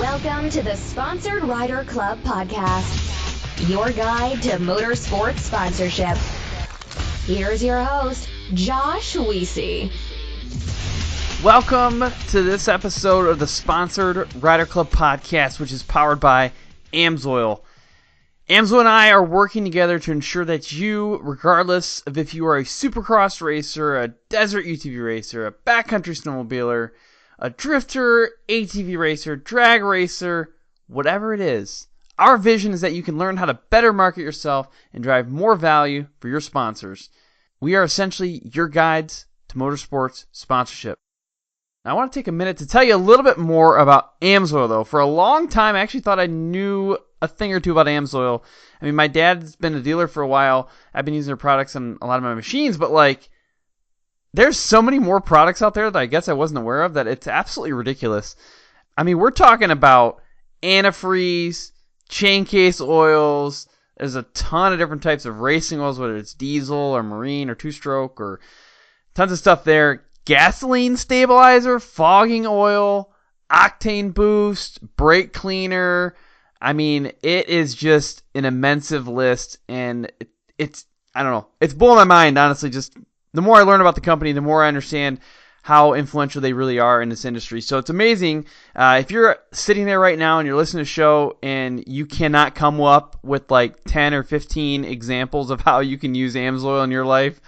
Welcome to the Sponsored Rider Club podcast, your guide to motorsports sponsorship. Here's your host, Josh Weesey. Welcome to this episode of the Sponsored Rider Club podcast, which is powered by AMSOIL. AMSOIL and I are working together to ensure that you, regardless of if you are a supercross racer, a desert UTV racer, a backcountry snowmobiler, a drifter, ATV racer, drag racer, whatever it is, our vision is that you can learn how to better market yourself and drive more value for your sponsors. We are essentially your guides to motorsports sponsorship. Now, I want to take a minute to tell you a little bit more about AMSOIL, though. For a long time, I actually thought I knew a thing or two about AMSOIL. I mean, my dad's been a dealer for a while. I've been using their products on a lot of my machines, but there's so many more products out there that I guess I wasn't aware of that it's absolutely ridiculous. I mean, we're talking about antifreeze, chain case oils. There's a ton of different types of racing oils, whether it's diesel or marine or two-stroke or tons of stuff there. Gasoline stabilizer, fogging oil, octane boost, brake cleaner. I mean, it is just an immense list, and it's I don't know. It's blowing my mind, honestly. Just the more I learn about the company, the more I understand how influential they really are in this industry. So it's amazing. If you're sitting there right now and you're listening to the show and you cannot come up with 10 or 15 examples of how you can use AMSOIL in your life,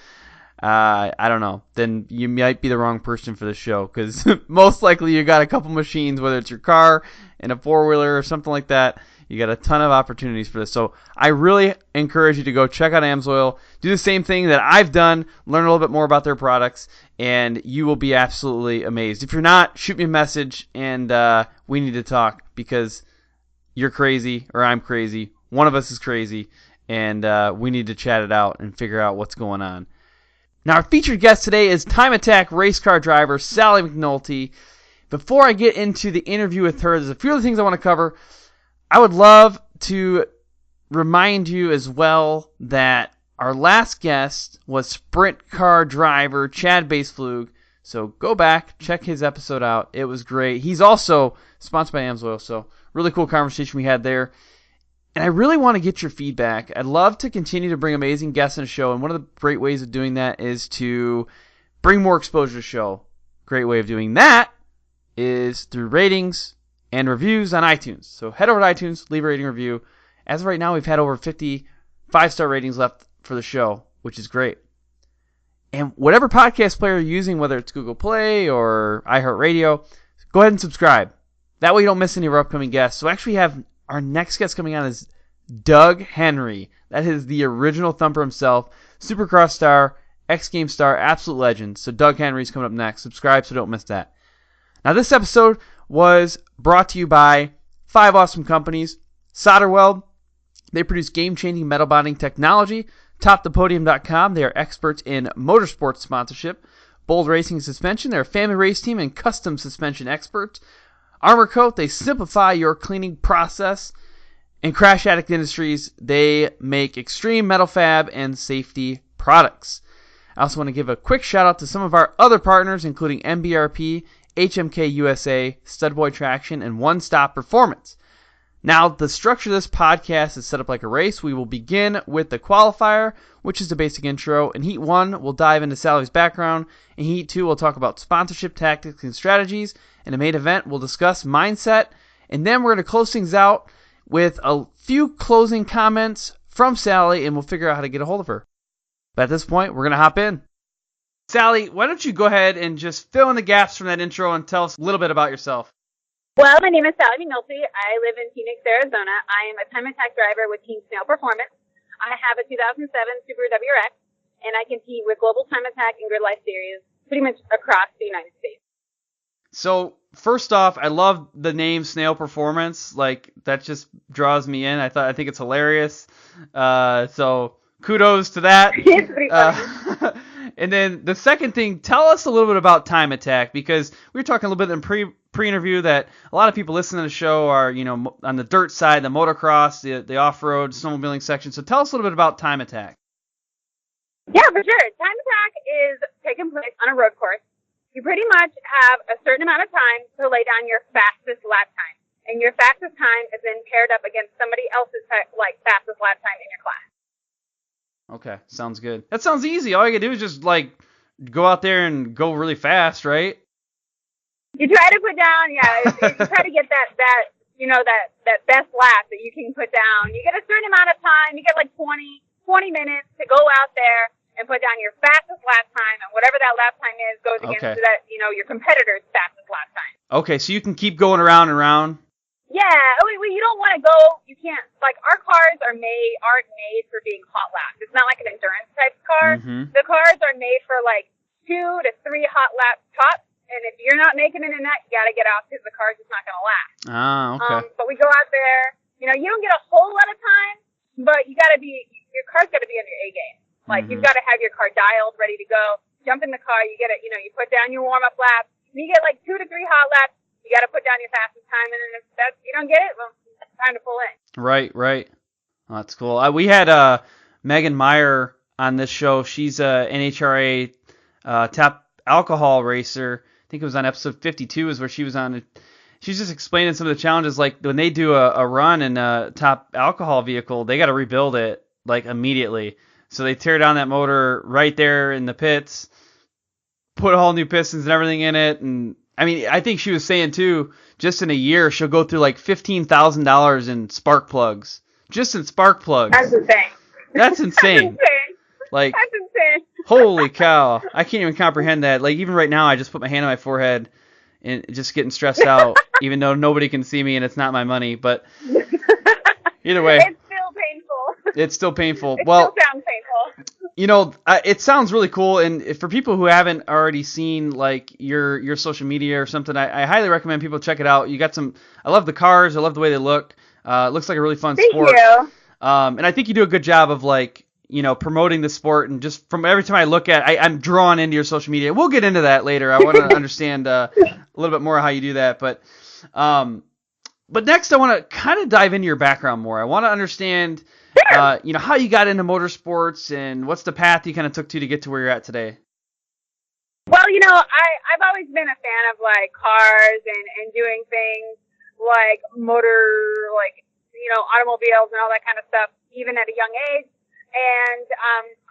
I don't know. Then you might be the wrong person for the show, because most likely you got a couple machines, whether it's your car and a four-wheeler or something like that. You got a ton of opportunities for this. So I really encourage you to go check out AMSOIL. Do the same thing that I've done. Learn a little bit more about their products, and you will be absolutely amazed. If you're not, shoot me a message, and we need to talk, because you're crazy or I'm crazy. One of us is crazy, and we need to chat it out and figure out what's going on. Now, our featured guest today is Time Attack race car driver Sally McNulty. Before I get into the interview with her, there's a few other things I want to cover. I would love to remind you as well that our last guest was sprint car driver Chad Baseflug. So go back, check his episode out. It was great. He's also sponsored by AMSOIL, so really cool conversation we had there. And I really want to get your feedback. I'd love to continue to bring amazing guests on the show, and one of the great ways of doing that is to bring more exposure to the show. Great way of doing that is through ratings and reviews on iTunes. So head over to iTunes, leave a rating review. As of right now, we've had over 50 5-star ratings left for the show, which is great. And whatever podcast player you're using, whether it's Google Play or iHeartRadio, go ahead and subscribe. That way you don't miss any of our upcoming guests. So actually have our next guest coming on is Doug Henry. That is the original Thumper himself, Supercross star, X Games star, absolute legend. So Doug Henry's coming up next. Subscribe so don't miss that. Now this episode was brought to you by 5 awesome companies. SolderWeld, they produce game-changing metal bonding technology. TopThePodium.com, they are experts in motorsports sponsorship. Bold Racing and Suspension, they're a family race team and custom suspension experts. Armor Coat, they simplify your cleaning process. And Crash Addict Industries, they make extreme metal fab and safety products. I also want to give a quick shout out to some of our other partners, including MBRP, HMK USA, Studboy Traction, and One Stop Performance. Now, the structure of this podcast is set up like a race. We will begin with the qualifier, which is the basic intro. In Heat 1, we'll dive into Sally's background. In Heat 2, we'll talk about sponsorship tactics and strategies. In the main event, we'll discuss mindset. And then we're going to close things out with a few closing comments from Sally, and we'll figure out how to get a hold of her. But at this point, we're going to hop in. Sally, why don't you go ahead and just fill in the gaps from that intro and tell us a little bit about yourself. Well, my name is Sally McNulty. I live in Phoenix, Arizona. I am a Time Attack driver with Team Snail Performance. I have a 2007 Subaru WRX, and I compete with Global Time Attack and Grid Life Series pretty much across the United States. So, first off, I love the name Snail Performance. That just draws me in. I think it's hilarious. So, kudos to that. It's pretty funny. And then the second thing, tell us a little bit about Time Attack, because we were talking a little bit in pre-interview that a lot of people listening to the show are, on the dirt side, the motocross, the off-road, snowmobiling section. So tell us a little bit about Time Attack. Yeah, for sure. Time Attack is taking place on a road course. You pretty much have a certain amount of time to lay down your fastest lap time. and your fastest time is then paired up against somebody else's fastest lap time in your class. Okay, sounds good. That sounds easy. All you gotta do is just go out there and go really fast, right? You try to put down, you try to get that best lap that you can put down. You get a certain amount of time. You get 20 minutes to go out there and put down your fastest lap time, and whatever that lap time is goes against that, your competitor's fastest lap time. Okay, so you can keep going around and around. Yeah, you don't want to go. You can't. Our cars aren't made for being hot laps. It's not like an endurance type car. Mm-hmm. The cars are made for 2 to 3 hot laps tops. And if you're not making it in that, you got to get off because the car's just not going to last. Ah, okay. But we go out there. You don't get a whole lot of time, but your car's got to be on your A game. You've got to have your car dialed, ready to go. Jump in the car. You get it. You put down your warm up lap. You get 2 to 3 hot laps. You got to put down your fastest time, and then if you don't get it, well, it's time to pull in. Right. Oh, that's cool. We had Megan Meyer on this show. She's a NHRA top alcohol racer. I think it was on episode 52 is where she was on. She's just explaining some of the challenges, when they do a run in a top alcohol vehicle, they got to rebuild it immediately. So they tear down that motor right there in the pits, put all new pistons and everything in it. And I mean, I think she was saying too, just in a year, she'll go through $15,000 in spark plugs. Just in spark plugs. That's insane. That's insane. That's insane. Holy cow. I can't even comprehend that. Even right now, I just put my hand on my forehead and just getting stressed out, even though nobody can see me and it's not my money. But either way. It's still painful. It's still painful. It still sounds painful. It sounds really cool. And for people who haven't already seen, your social media or something, I highly recommend people check it out. You got I love the cars. I love the way they look. It looks like a really fun sport. Thank you. And I think you do a good job of promoting the sport, and just from every time I look at I'm drawn into your social media. We'll get into that later. I want to understand a little bit more how you do that. But next I want to kind of dive into your background more. I want to understand, how you got into motorsports and what's the path you kind of took to get to where you're at today. Well, I've always been a fan of cars and doing things automobiles and all that kind of stuff, even at a young age. And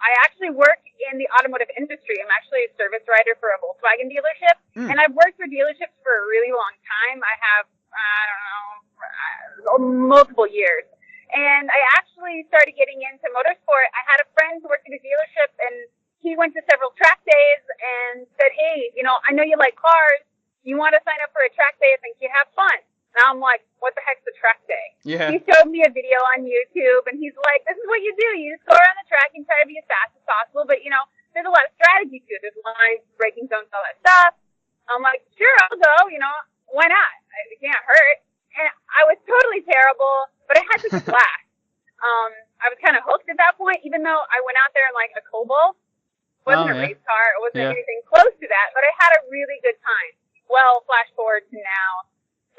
I actually work in the automotive industry. I'm actually a service writer for a Volkswagen dealership. And I've worked for dealerships for a really long time. I have, multiple years. And I actually started getting into motorsport. I had a friend who worked at a dealership, and he went to several track days and said, hey, I know you like cars. You want to sign up for a track day? I think you have fun. And I'm like, what the heck's a track day? Yeah. He showed me a video on YouTube, and he's like, this is what you do. You just go around the track and try to be as fast as possible. But, there's a lot of strategy to it. There's lines, braking zones, all that stuff. I'm like, sure, I'll go. Why not? It can't hurt. And I was totally terrible, but I had such a blast. I was kind of hooked at that point, even though I went out there in a Cobalt. It wasn't a race car. It wasn't anything close to that, but I had a really good time. Well, flash forward to now.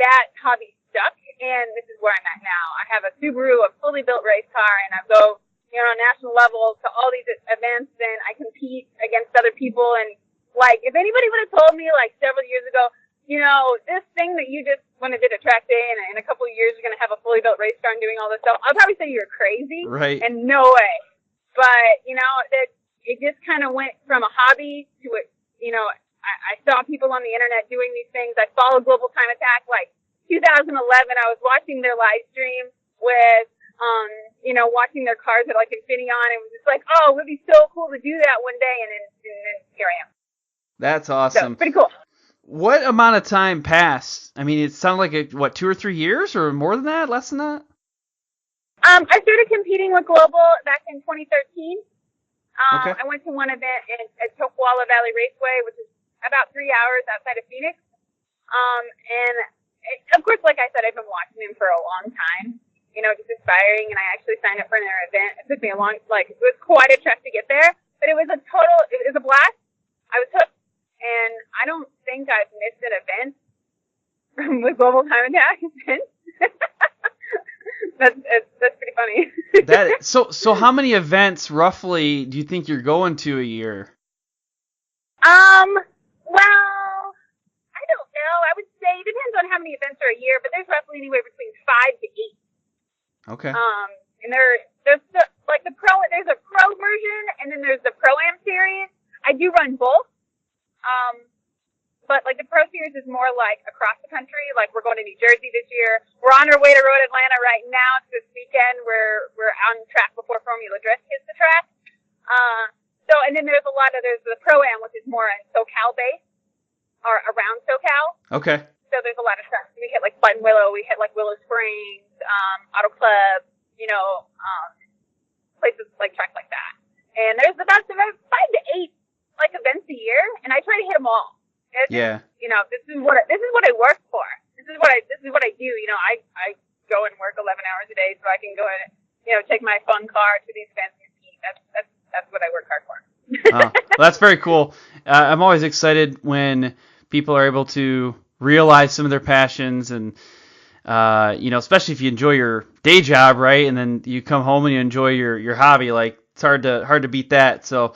That hobby stuck, and this is where I'm at now. I have a Subaru, a fully built race car, and I go, on national levels to all these events, and I compete against other people. And if anybody would have told me several years ago, this thing that you just went and did a track day, and in a couple of years you're going to have a fully built race car and doing all this stuff, I'll probably say you're crazy. Right. And no way. But that it just kind of went from a hobby to a, I saw people on the internet doing these things. I followed Global Time Attack. 2011, I was watching their live stream with, watching their cars at Infineon. It was just oh, it would be so cool to do that one day. And then here I am. That's awesome. So, pretty cool. What amount of time passed? I mean, it sounded like 2 or 3 years or more than that, less than that? I started competing with Global back in 2013. Okay. I went to one event at Chokwala Valley Raceway, which is about 3 hours outside of Phoenix. Of course, like I said, I've been watching them for a long time, just aspiring, and I actually signed up for their event. It took me it was quite a trek to get there, but it was a blast. I was hooked, and I don't think I've missed an event with Global Time Attack since. That's pretty funny. So how many events roughly do you think you're going to a year? Well, I don't know. I would say it depends on how many events are a year, but there's roughly anywhere between 5 to 8. Okay. And there's the pro. There's a pro version, and then there's the Pro-Am series. I do run both. But like the Pro Series is more like across the country. Like we're going to New Jersey this year. We're on our way to Road Atlanta right now. It's this weekend. We're on track before Formula Drift hits the track. And then there's the Pro-Am, which is more in SoCal based or around SoCal. Okay. So there's a lot of tracks. We hit like Buttonwillow. We hit like Willow Springs, Auto Club, places like tracks like that. And there's about 5 to 8 like events a year, and I try to hit them all. Yeah. This is what I work for. This is what I do. I go and work 11 hours a day so I can go and take my fun car to these events and compete. That's what I work hard for. Well, that's very cool. I'm always excited when people are able to realize some of their passions, and especially if you enjoy your day job, right? And then you come home and you enjoy your hobby. Like it's hard to beat that. So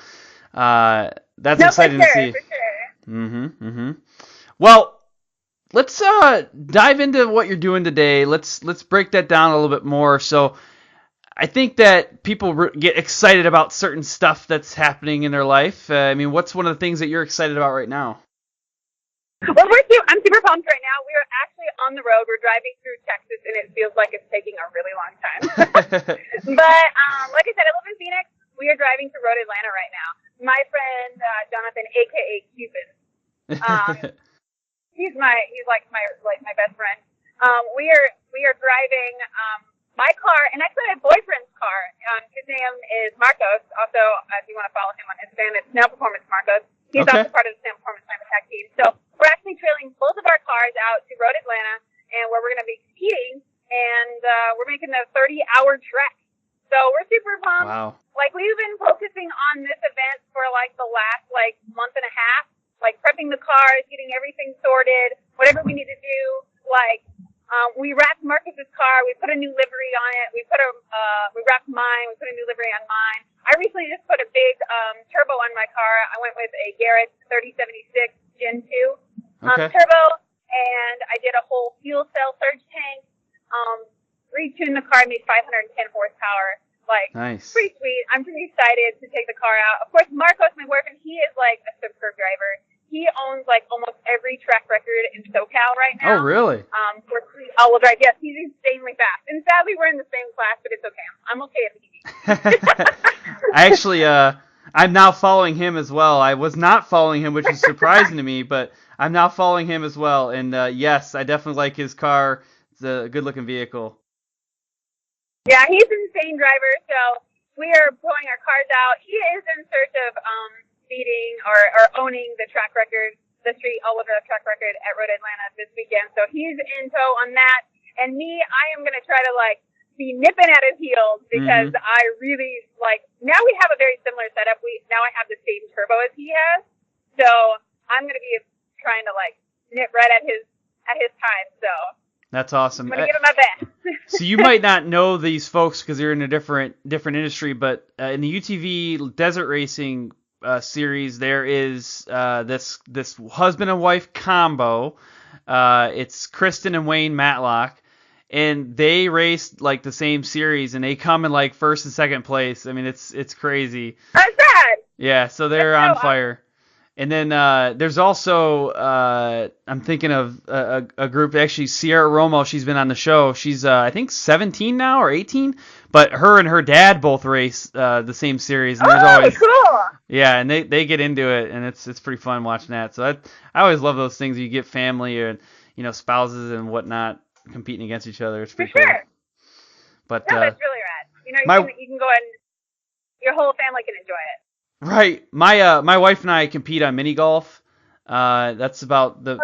that's exciting to see. For sure. Well, let's dive into what you're doing today. Let's break that down a little bit more. So I think that people get excited about certain stuff that's happening in their life. What's one of the things that you're excited about right now? Well, I'm super pumped right now. We are actually on the road. We're driving through Texas, and it feels like it's taking a really long time. But like I said, I live in Phoenix. We are driving to Road Atlanta right now. My friend Jonathan, aka Cupid, he's like my best friend. We are driving my car, and actually my boyfriend's car. His name is Marcos. Also, if you want to follow him on Instagram, it's Snail Performance Marcos. He's also part of the Snail Performance Time Attack team. So we're actually trailing both of our cars out to Road Atlanta, and where we're going to be competing, and we're making a 30-hour trek. So we're super pumped. Wow. Like we've been focusing on this event for like the last month and a half, like prepping the cars, getting everything sorted, whatever we need to do. Like we wrapped Marcus's car, we put a new livery on it. We wrapped mine, we put a new livery on mine. I recently just put a big turbo on my car. I went with a Garrett 3076 Gen 2 turbo, and I did a whole fuel cell surge tank. Retuned the car, made 510 horsepower. Like, nice. Pretty sweet. I'm pretty excited to take the car out. Of course, Marcos, my boyfriend, he is like a superb driver. He owns like almost every track record in SoCal right now. Oh, really? For all-wheel drive. Yes, he's insanely fast. And sadly, we're in the same class, but it's okay. I'm okay if he I actually, I'm now following him as well. I was not following him, which is surprising to me, but I'm now following him as well. And yes, I definitely like his car. It's a good-looking vehicle. Yeah, he's an insane driver, so we are pulling our cars out. He is in search of beating or owning the track record, the street all-wheel drive track record at Road Atlanta this weekend. So he's in tow on that. And me, I am going to try to be nipping at his heels because I really now we have a very similar setup. Now I have the same turbo as he has. So I'm going to be trying to nip right at his time. So that's awesome. I'm going to give it my best. So you might not know these folks because you're in a different industry, but in the UTV desert racing series, there is this husband and wife combo. It's Kristen and Wayne Matlock, and they race the same series, and they come in first and second place. I mean, it's crazy. That's sad. Yeah, so they're on fire. And then there's also, I'm thinking of a group, actually, Sierra Romo, she's been on the show. She's, I think, 17 now or 18, but her and her dad both race the same series. And there's always, cool. Yeah, and they get into it, and it's pretty fun watching that. So I always love those things. You get family and, spouses and whatnot competing against each other. It's pretty cool. Sure. But, no, that's really rad. You can go and your whole family can enjoy it. Right. My wife and I compete on mini golf. That's about the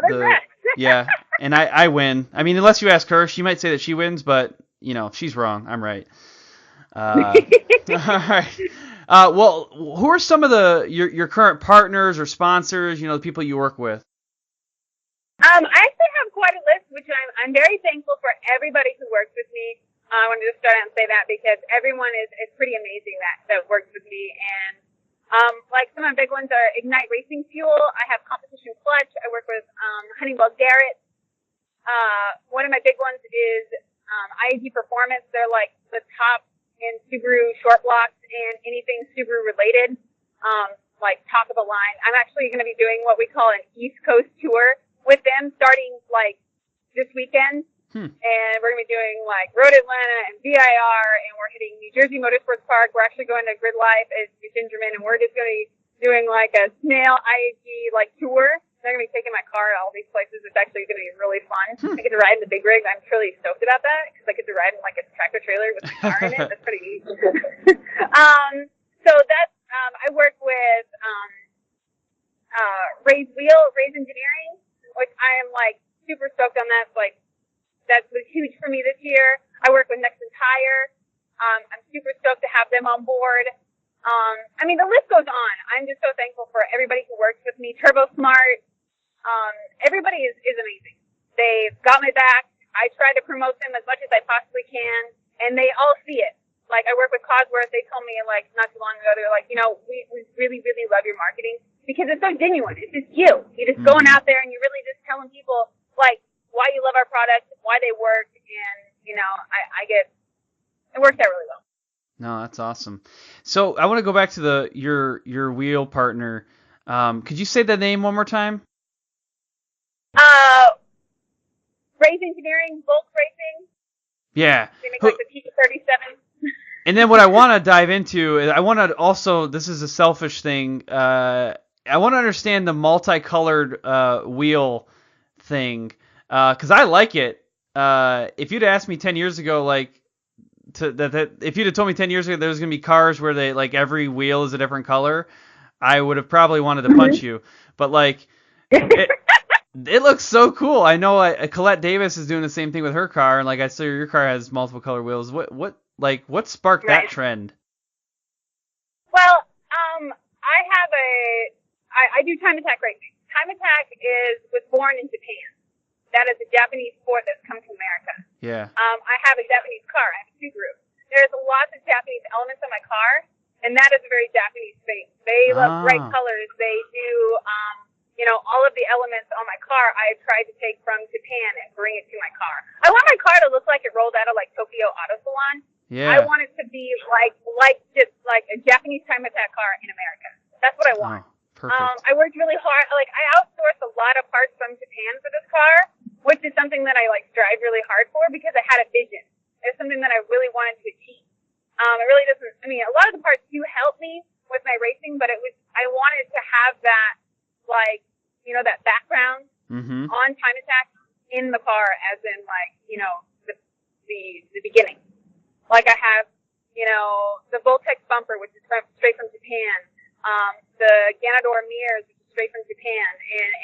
yeah, and I win. I mean, unless you ask her, she might say that she wins, but she's wrong. I'm right. All right. Well, who are some of your current partners or sponsors? The people you work with. I actually have quite a list, which I'm very thankful for everybody who works with me. I wanted to start out and say that because everyone is pretty amazing that works with me. And some of the big ones are Ignite Racing Fuel. I have Competition Clutch. I work with Honeywell Garrett. One of my big ones is IAG Performance. They're like the top in Subaru short blocks and anything Subaru related, like top of the line. I'm actually going to be doing what we call an East Coast tour with them starting like this weekend. And we're going to be doing like Road Atlanta and VIR, and we're hitting New Jersey Motorsports Park. We're actually going to Grid Life at Gingerman, and we're just going to be doing like a snail IAG like tour. They're going to be taking my car to all these places. It's actually going to be really fun. I get to ride in the big rig. I'm really stoked about that because I get to ride in like a tractor trailer with my car in it. That's pretty neat. So that's, I work with, Ray's Engineering, which I am like super stoked on that. Like, that was huge for me this year. I work with Nexon Tire. I'm super stoked to have them on board. I mean, the list goes on. I'm just so thankful for everybody who works with me. Turbo Smart. Everybody is amazing. They've got my back. I try to promote them as much as I possibly can, and they all see it. Like, I work with Cosworth. They told me, like, not too long ago, they're like, you know, we really, really love your marketing because it's so genuine. It's just you. You're just going out there and you're really just telling people, like, why you love our product, why they work, and, you know, it works out really well. No, that's awesome. So I want to go back to your wheel partner. Could you say that name one more time? Ray's Engineering, Volt Racing. Yeah. They make like the T37. And then what I want to dive into is I want to also, this is a selfish thing, I want to understand the multicolored wheel thing. Because I like it. If you'd asked me 10 years ago, like, if you'd have told me 10 years ago there was going to be cars where they, like, every wheel is a different color, I would have probably wanted to punch you. But, like, it looks so cool. I know Colette Davis is doing the same thing with her car, and, like, I saw your car has multiple color wheels. What sparked that trend? Well, I do time attack racing. Time attack was born in Japan. That is a Japanese sport that's come to America. Yeah. I have a Japanese car. I have a Subaru. There's lots of Japanese elements on my car, and that is a very Japanese thing. They love bright colors. They do, you know, all of the elements on my car I tried to take from Japan and bring it to my car. I want my car to look like it rolled out of, like, Tokyo Auto Salon. Yeah. I want it to be just like a Japanese time attack car in America. That's what I want. Perfect. I worked really hard. Like, I outsourced a lot of parts from Japan for this car, which is something that I, like, strive really hard for because I had a vision. It's something that I really wanted to achieve. It really doesn't, I mean, a lot of the parts do help me with my racing, but I wanted to have that, like, you know, that background on time attack in the car, as in, like, you know, the beginning. Like, I have, you know, the Voltex bumper, which is straight from Japan. The Ganador mirrors, which is straight from Japan,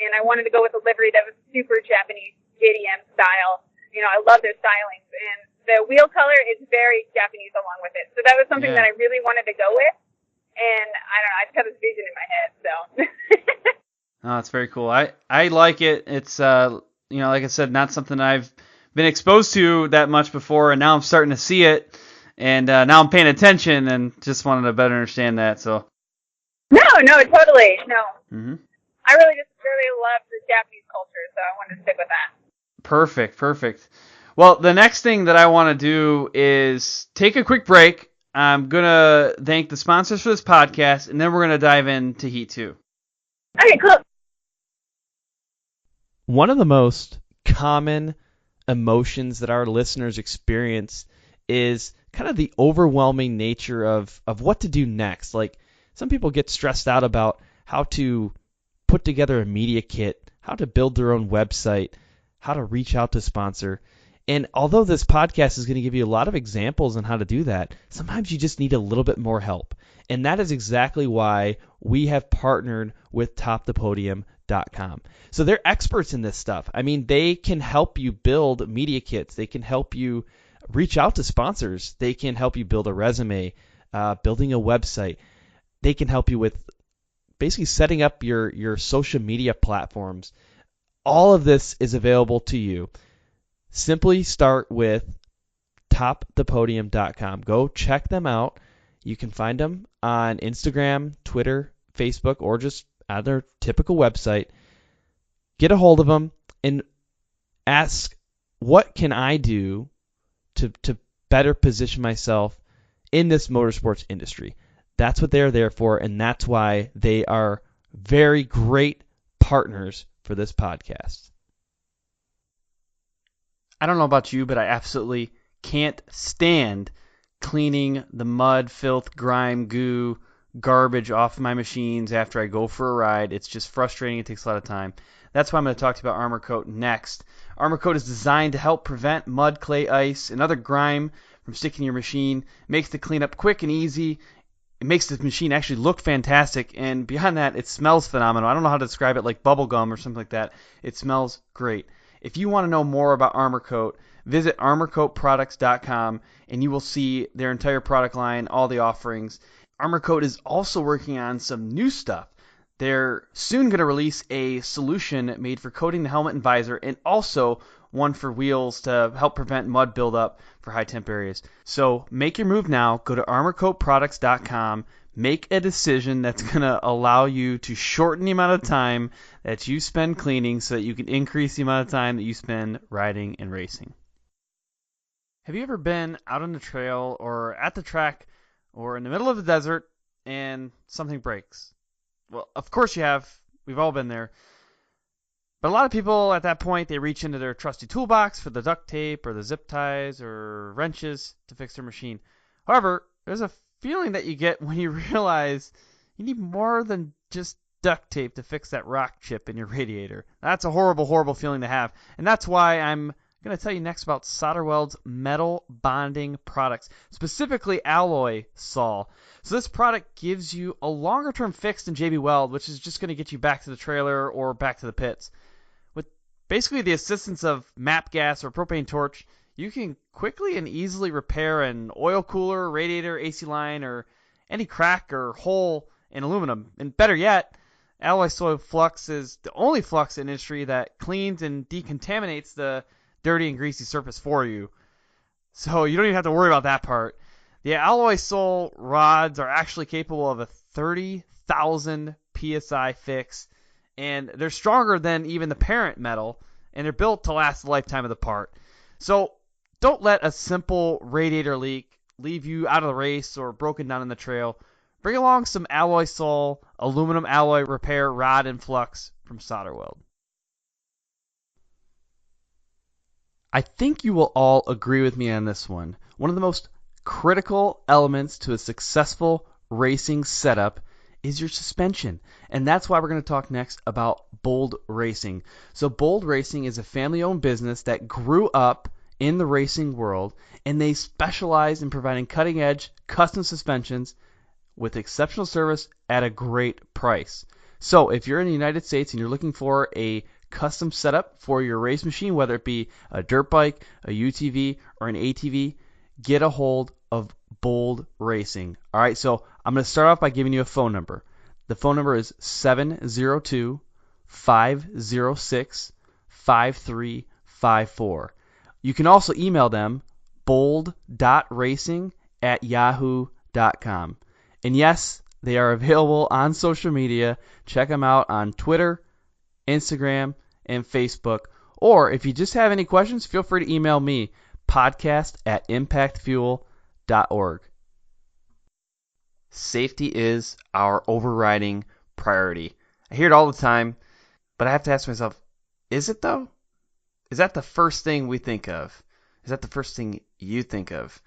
and I wanted to go with a livery that was super Japanese, JDM style. You know, I love their stylings, and the wheel color is very Japanese along with it. So that was something that I really wanted to go with, and I don't know, I just have this vision in my head, so. Oh, that's very cool. I like it. It's, you know, like I said, not something I've been exposed to that much before, and now I'm starting to see it, and now I'm paying attention, and just wanted to better understand that, so. No, totally. No. I really love the Japanese culture, so I wanted to stick with that. Perfect. Well, the next thing that I want to do is take a quick break. I'm going to thank the sponsors for this podcast, and then we're going to dive into Heat 2. Okay, cool. One of the most common emotions that our listeners experience is kind of the overwhelming nature of what to do next. Like, some people get stressed out about how to put together a media kit, how to build their own website, how to reach out to sponsor. And although this podcast is going to give you a lot of examples on how to do that, sometimes you just need a little bit more help. And that is exactly why we have partnered with TopThePodium.com. So they're experts in this stuff. I mean, they can help you build media kits. They can help you reach out to sponsors. They can help you build a resume, building a website. They can help you with basically setting up your social media platforms. All of this is available to you. Simply start with TopThePodium.com. Go check them out. You can find them on Instagram, Twitter, Facebook, or just at their typical website. Get a hold of them. And ask, what can I do to better position myself in this motorsports industry? That's what they're there for, and that's why they are very great partners for this podcast. I don't know about you, but I absolutely can't stand cleaning the mud, filth, grime, goo, garbage off my machines after I go for a ride. It's just frustrating. It takes a lot of time. That's why I'm going to talk to you about Armor Kote next. Armor Kote is designed to help prevent mud, clay, ice, and other grime from sticking to your machine. It makes the cleanup quick and easy. It makes the machine actually look fantastic, and beyond that, it smells phenomenal. I don't know how to describe it, like bubble gum or something like that. It smells great. If you want to know more about Armor Kote, visit armorcoatproducts.com, and you will see their entire product line, all the offerings. Armor Kote is also working on some new stuff. They're soon going to release a solution made for coating the helmet and visor, and also one for wheels to help prevent mud buildup for high temp areas. So make your move now. Go to armorcoatproducts.com. Make a decision that's going to allow you to shorten the amount of time that you spend cleaning so that you can increase the amount of time that you spend riding and racing. Have you ever been out on the trail or at the track or in the middle of the desert and something breaks? Well, of course you have. We've all been there. But a lot of people at that point, they reach into their trusty toolbox for the duct tape or the zip ties or wrenches to fix their machine. However, there's a feeling that you get when you realize you need more than just duct tape to fix that rock chip in your radiator. That's a horrible, horrible feeling to have. And that's why I'm going to tell you next about SolderWeld's metal bonding products, specifically AMSOIL. So this product gives you a longer term fix than JB Weld, which is just going to get you back to the trailer or back to the pits. With basically the assistance of MAP gas or propane torch, you can quickly and easily repair an oil cooler, radiator, AC line, or any crack or hole in aluminum. And better yet, AMSOIL flux is the only flux in the industry that cleans and decontaminates the dirty and greasy surface for you. So you don't even have to worry about that part. The AMSOIL rods are actually capable of a 30,000 PSI fix, and they're stronger than even the parent metal, and they're built to last the lifetime of the part. So don't let a simple radiator leak leave you out of the race or broken down in the trail. Bring along some AMSOIL aluminum alloy repair rod and flux from SolderWeld. I think you will all agree with me on this one. One of the most critical elements to a successful racing setup is your suspension. And that's why we're going to talk next about Bold Racing. So Bold Racing is a family-owned business that grew up in the racing world, and they specialize in providing cutting-edge custom suspensions with exceptional service at a great price. So if you're in the United States and you're looking for a custom setup for your race machine, whether it be a dirt bike, a UTV, or an ATV, get a hold of Bold Racing. All right, so I'm going to start off by giving you a phone number. The phone number is 702-506-5354. You can also email them bold.racing@yahoo.com. And yes, they are available on social media. Check them out on Twitter, Instagram, and Facebook. Or if you just have any questions, feel free to email me, podcast@impactfuel.org. Safety is our overriding priority. I hear it all the time, but I have to ask myself, is it though? Is that the first thing we think of? Is that the first thing you think of?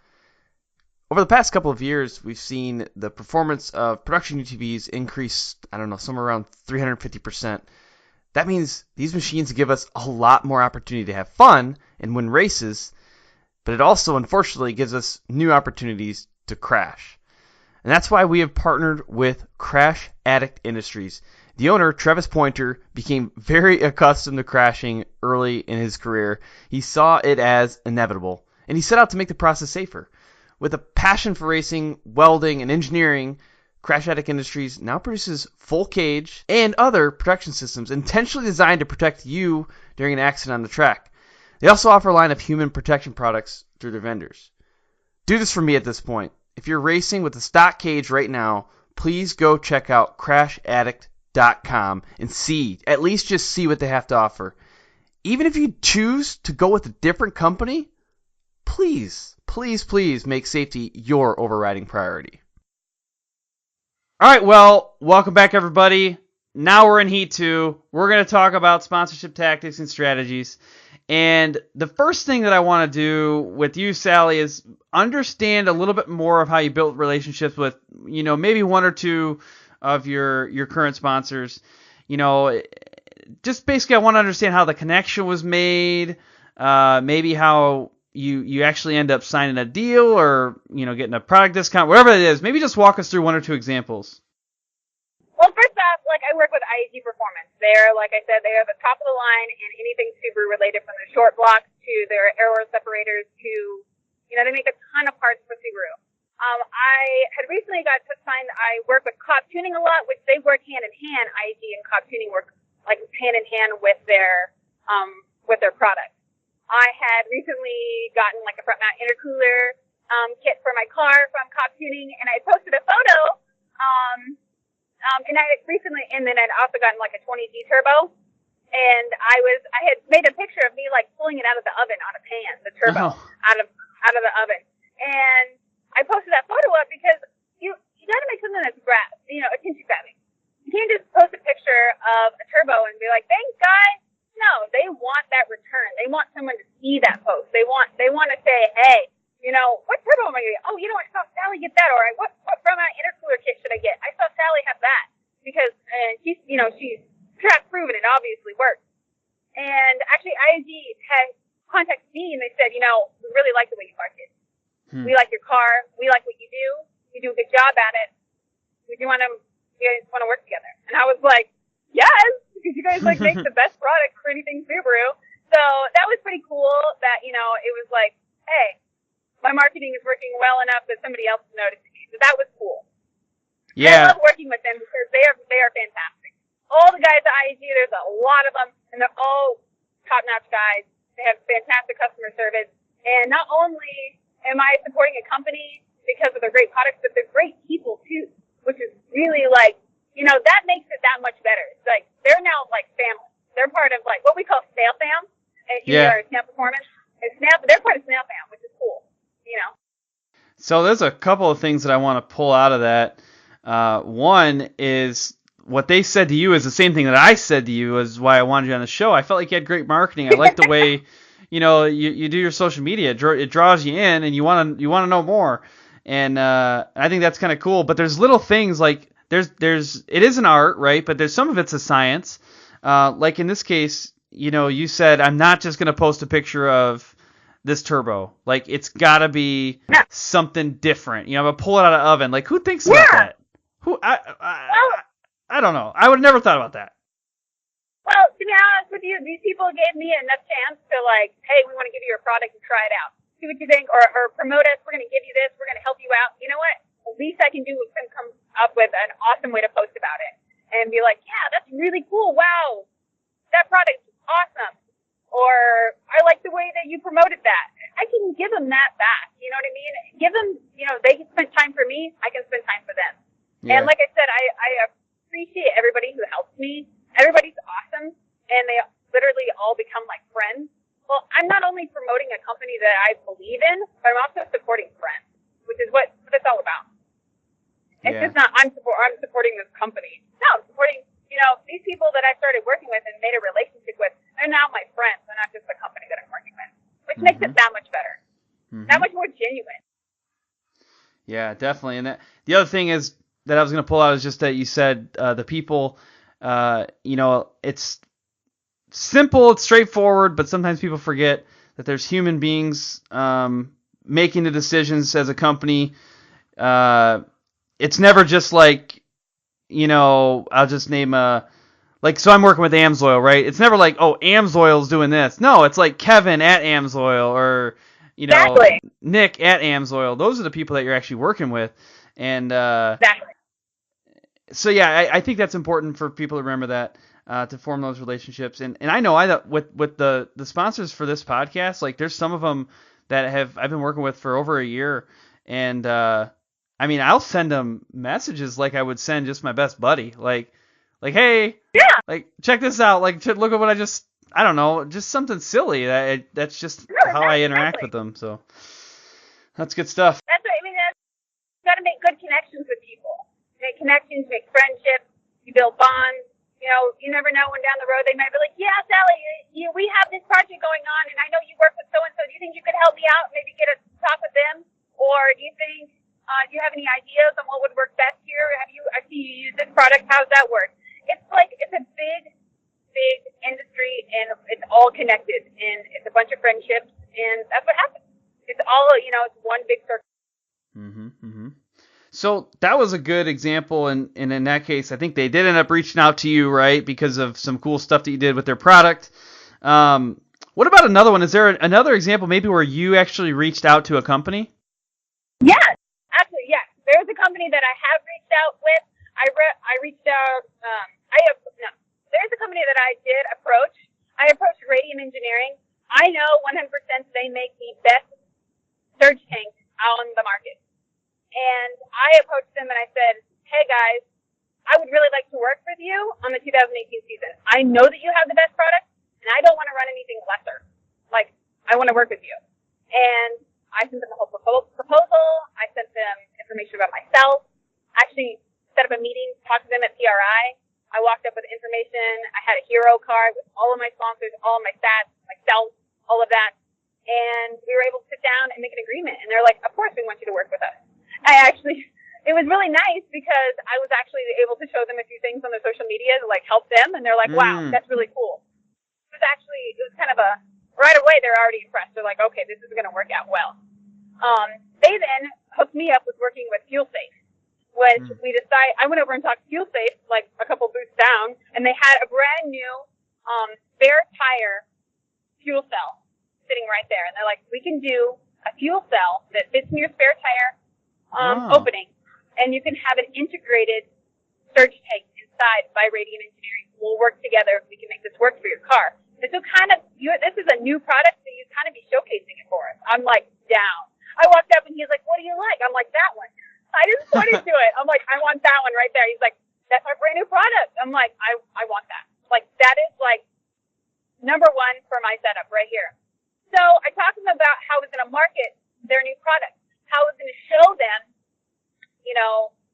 Over the past couple of years, we've seen the performance of production UTVs increase, somewhere around 350%. That means these machines give us a lot more opportunity to have fun and win races, but it also, unfortunately, gives us new opportunities to crash. And that's why we have partnered with Crash Addict Industries. The owner, Travis Pointer, became very accustomed to crashing early in his career. He saw it as inevitable, and he set out to make the process safer. With a passion for racing, welding, and engineering, Crash Addict Industries now produces full cage and other protection systems intentionally designed to protect you during an accident on the track. They also offer a line of human protection products through their vendors. Do this for me at this point. If you're racing with a stock cage right now, please go check out crashaddict.com and at least just see what they have to offer. even if you choose to go with a different company, please, please, please make safety your overriding priority. All right, well, welcome back, everybody. Now we're in Heat 2. We're going to talk about sponsorship tactics and strategies. And the first thing that I want to do with you, Sally, is understand a little bit more of how you built relationships with, maybe one or two of your current sponsors. Just basically I want to understand how the connection was made, maybe how you actually end up signing a deal or, getting a product discount, whatever it is. Maybe just walk us through one or two examples. Well, first off, I work with IAG Performance. They're, like I said, they are the top of the line in anything Subaru related, from their short blocks to their aero separators to, they make a ton of parts for Subaru. I had recently got to sign, I work with Kote Tuning a lot, which they work hand in hand. IAG and Kote Tuning work hand in hand with their products. I had recently gotten a front mount intercooler kit for my car from Kote Tuning, and I posted a photo. And then I'd also gotten a 20G turbo, and I had made a picture of me pulling it out of the oven on a pan, the turbo out of the oven, and I posted that photo up because you got to make something that's attention grabbing. You can't just post a picture of a turbo and be like, thanks guys. No, they want that return. They want someone to see that post. They want to say, hey, what turbo am I going to get? Oh, I saw Sally get that. Or what front mount intercooler kit should I get? I saw Sally have that because she's track proven. It obviously works. And actually, IAG had contacted me and they said, we really like the way you market. We like your car. We like what you do. You do a good job at it. You guys want to work together? And I was like, yes, because you guys make the best product for anything Subaru. So that was pretty cool that, it was like, hey, my marketing is working well enough that somebody else is noticing me. So that was cool. Yeah. I love working with them because they are fantastic. All the guys at IAG, there's a lot of them, and they're all top-notch guys. They have fantastic customer service. And not only am I supporting a company because of their great products, but they're great people too, which is really that makes it that much better. It's they're now family. They're part of what we call Snail Fam. Or Snail Performance. They're part of Snail Fam, which is cool. So there's a couple of things that I want to pull out of that. One is what they said to you is the same thing that I said to you, is why I wanted you on the show. I felt like you had great marketing. I like the way, you do your social media. It draws you in, and you want to know more. And I think that's kind of cool. But there's little things it is an art, right? But there's some of it's a science. Like in this case, you said, I'm not just going to post a picture of this turbo. It's got to be something different. I'm going to pull it out of the oven. Who thinks about that? I don't know. I would have never thought about that. Well, to be honest with you, these people gave me enough chance to hey, we want to give you your product and try it out. See what you think, or promote us. We're going to give you this. We're going to help you out. You know what? The least I can do is come up with an awesome way to post about it and be like, yeah, that's really cool. Wow, that product's awesome. Or I like the way that you promoted that. I can give them that back. You know what I mean? Give them, they can spend time for me. I can spend time for them. Yeah. And like I said, I appreciate everybody who helps me. Everybody's awesome. And they literally all become friends. Well, I'm not only promoting a company that I believe in, but I'm also supporting friends, which is what it's all about. It's just not, I'm supporting this company. No, I'm supporting, these people that I started working with and made a relationship with, they're now my friends. They're not just the company that I'm working with, which makes it that much better. That much more genuine. Yeah, definitely. And the other thing is that I was going to pull out is just that you said the people, it's simple, it's straightforward, but sometimes people forget that there's human beings making the decisions as a company. It's never just I'll just name so I'm working with AMSOIL, right? It's never AMSOIL's doing this. No, it's Kevin at AMSOIL or, exactly. Nick at AMSOIL. Those are the people that you're actually working with. And exactly. So yeah, I think that's important for people to remember that, to form those relationships. And I know with the sponsors for this podcast, there's some of them that I've been working with for over a year, and I'll send them messages like I would send just my best buddy, hey, yeah, check this out, look at what I just I don't know, just something silly. That's just how I interact with them. So that's good stuff. That's what I mean. You got to make good connections with people. Make connections, make friendships. You build bonds. You know, you never know when down the road they might be like, yeah, Sally, we have this project going on, and I know you work with so-and-so. Do you think you could help me out? Maybe get a talk with them? Or do you think, do you have any ideas on what would work best here? I see you use this product. How's that work? It's a big industry, and it's all connected, and it's a bunch of friendships, and that's what happens. It's all, it's one big circle. So that was a good example, and in that case, I think they did end up reaching out to you, right, because of some cool stuff that you did with their product. What about another one? Is there another example maybe where you actually reached out to a company? Yes, actually, yes. There's a company that I have reached out with. I reached out. There's a company that I did approach. I approached Radium Engineering. I know 100% they make the best surge tanks on the market. And I approached them and I said, hey guys, I would really like to work with you on the 2018 season. I know that you have the best product, and I don't want to run anything lesser. Like, I want to work with you. And I sent them the whole proposal. I sent them information about myself. Actually set up a meeting, talked to them at PRI. I walked up with information. I had a hero card with all of my sponsors, all of my stats, myself, all of that. And we were able to sit down and make an agreement. And they're like, of course we want you to work with us. It was really nice because I was actually able to show them a few things on their social media to help them. And they're like, wow, that's really cool. It was kind of right away they're already impressed. They're like, okay, this is going to work out well. They then hooked me up with working with FuelSafe, which I went over and talked to FuelSafe a couple booths down, and they had a brand new spare tire fuel cell sitting right there. And they're like, we can do a fuel cell that fits in your spare tire opening, and you can have an integrated surge tank inside by Radiant Engineering. We'll work together. We can make this work for your car. And so this is a new product, so you kind of be showcasing it for us. I'm like, down. I walked up and he's like, what do you like? I'm like, that one. I just pointed to it. I'm like, I want that one right there. He's like, that's our brand new product. I'm like, I want that. That is number one for my setup right here. So I talked to them about how I was going to market their new product, how I was going to show them,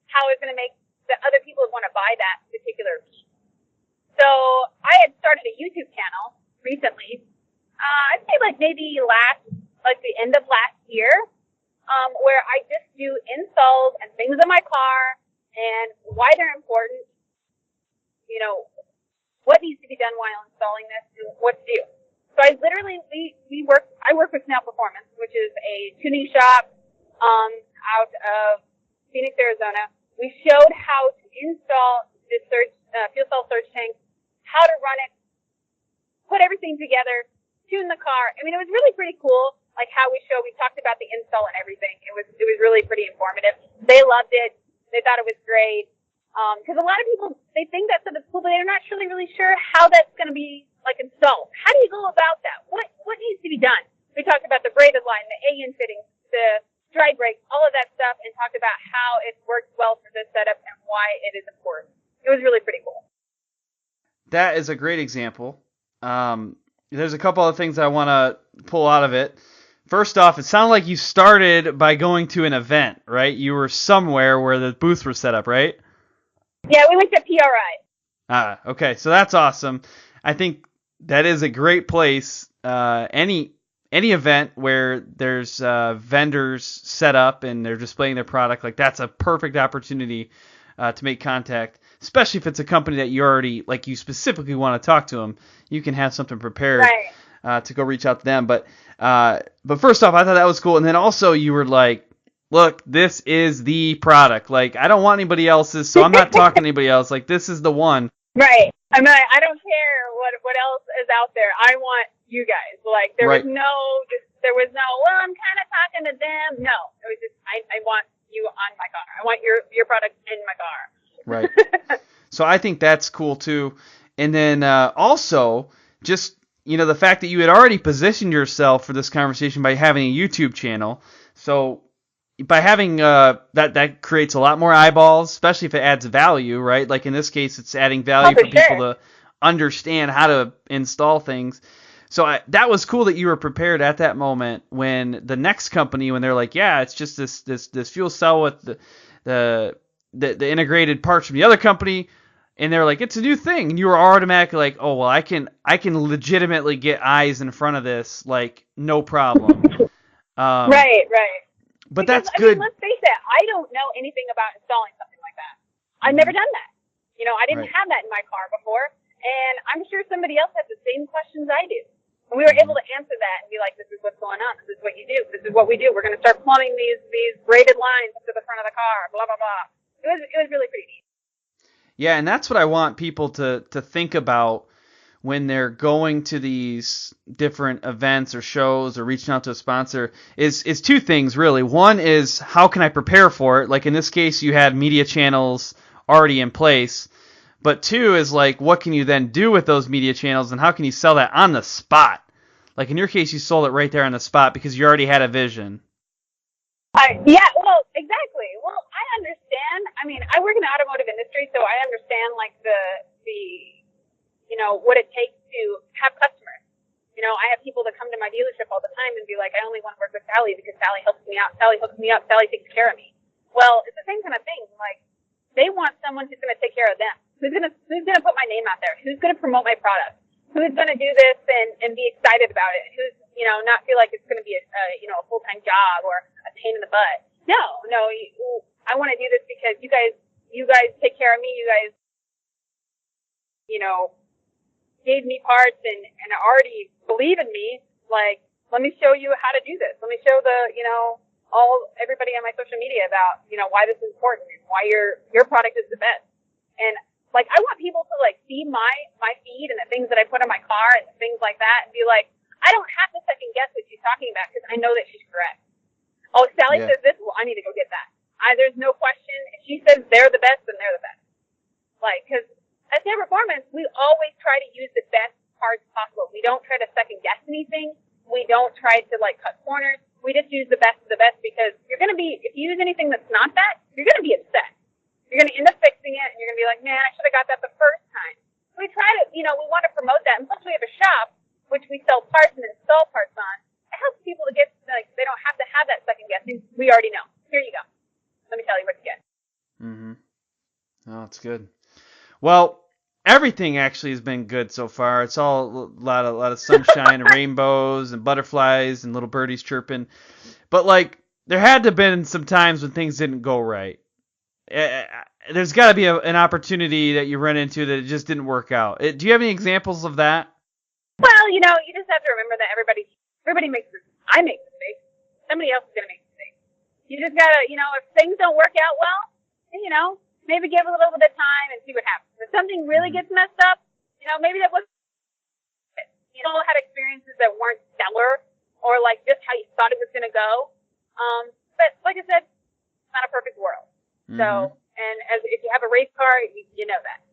how I was going to make the other people want to buy that particular piece. So I had started a YouTube channel recently. I'd say maybe the end of last year, where I just do installs and things in my car and why they're important, what needs to be done while installing this and what to do. So I work with Snail Performance, which is a tuning shop out of Phoenix, Arizona. We showed how to install this fuel cell surge tank, how to run it, put everything together, tune the car. I mean, it was really pretty cool. How we talked about the install and everything. It was really pretty informative. They loved it. They thought it was great. Because a lot of people, they think that stuff is cool, but they're not really sure how that's going to be installed. How do you go about that? What needs to be done? We talked about the braided line, the AN fittings, the dry brakes, all of that stuff, and talked about how it works well for this setup and why it is important. It was really pretty cool. That is a great example. There's a couple other things I want to pull out of it. First off, it sounded like you started by going to an event, right? You were somewhere where the booths were set up, right? Yeah, we went to PRI. Okay, so that's awesome. I think that is a great place. Any event where there's vendors set up and they're displaying their product, that's a perfect opportunity to make contact, especially if it's a company that you already, you specifically want to talk to them. You can have something prepared to go reach out to them. But first off, I thought that was cool. And then also you were like, look, this is the product. I don't want anybody else's, so I'm not talking to anybody else. This is the one. Right. I mean, I don't care what else is out there. I want you guys. There was no, well, I'm kind of talking to them. No, it was just, I want you on my car. I want your product in my car. Right. So I think that's cool too. And then also just, the fact that you had already positioned yourself for this conversation by having a YouTube channel. So by having that creates a lot more eyeballs, especially if it adds value, right? In this case, it's adding value for people to understand how to install things. So that was cool that you were prepared at that moment when the next company, when they're like, yeah, it's just this fuel cell with the integrated parts from the other company, and they're like, it's a new thing, and you were automatically like, oh well, I can legitimately get eyes in front of this, like no problem. Right. But because, that's good. I mean, let's face it, I don't know anything about installing something like that. I've never done that. I didn't have that in my car before, and I'm sure somebody else has the same questions I do. And we were able to answer that and be like, this is what's going on. This is what you do. This is what we do. We're going to start plumbing these braided lines to the front of the car, blah, blah, blah. It was really pretty neat. Yeah, and that's what I want people to think about when they're going to these different events or shows or reaching out to a sponsor is two things, really. One is, how can I prepare for it? Like in this case, you had media channels already in place. But two is like, what can you then do with those media channels, and how can you sell that on the spot? Like in your case, you sold it right there on the spot because you already had a vision. Yeah, well, exactly. Well, I understand. I mean, I work in the automotive industry, so I understand like the what it takes to have customers. I have people that come to my dealership all the time and be like, I only want to work with Sally because Sally helps me out. Sally hooks me up. Sally takes care of me. Well, it's the same kind of thing. Like, they want someone who's going to take care of them. Who's gonna put my name out there? Who's gonna promote my product? Who's gonna do this and be excited about it? Who's not feel like it's gonna be a full-time job or a pain in the butt? No. I want to do this because you guys take care of me. You guys gave me parts and already believe in me. Like, let me show you how to do this. Let me show everybody on my social media about why this is important and why your product is the best. And like, I want people to like see my feed and the things that I put on my car and things like that and be like, I don't have to second guess what she's talking about because I know that she's correct. Oh, Sally says this, well, I need to go get that. There's no question. If she says they're the best, then they're the best. Like, because at State Performance, we always try to use the best parts possible. We don't try to second guess anything. We don't try to like cut corners. We just use the best of the best because if you use anything that's not that, you're going to be upset. You're going to end up fixing it, and you're going to be like, man, I should have got that the first time. We try to, we want to promote that. And plus, we have a shop, which we sell parts and install parts on. It helps people to get, like, they don't have to have that second guessing. We already know. Here you go. Let me tell you what to get. Mm-hmm. Oh, it's good. Well, everything actually has been good so far. It's all a lot of sunshine and rainbows and butterflies and little birdies chirping. But, like, there had to have been some times when things didn't go right. There's got to be an opportunity that you run into that it just didn't work out. Do you have any examples of that? Well, you just have to remember that everybody makes mistakes. I make mistakes. Somebody else is going to make mistakes. You just got to, if things don't work out well, maybe give a little bit of time and see what happens. If something really gets messed up, maybe that wasn't, had experiences that weren't stellar or like just how you thought it was going to go. But like I said, it's not a perfect world. So, and if you have a race car, you know that.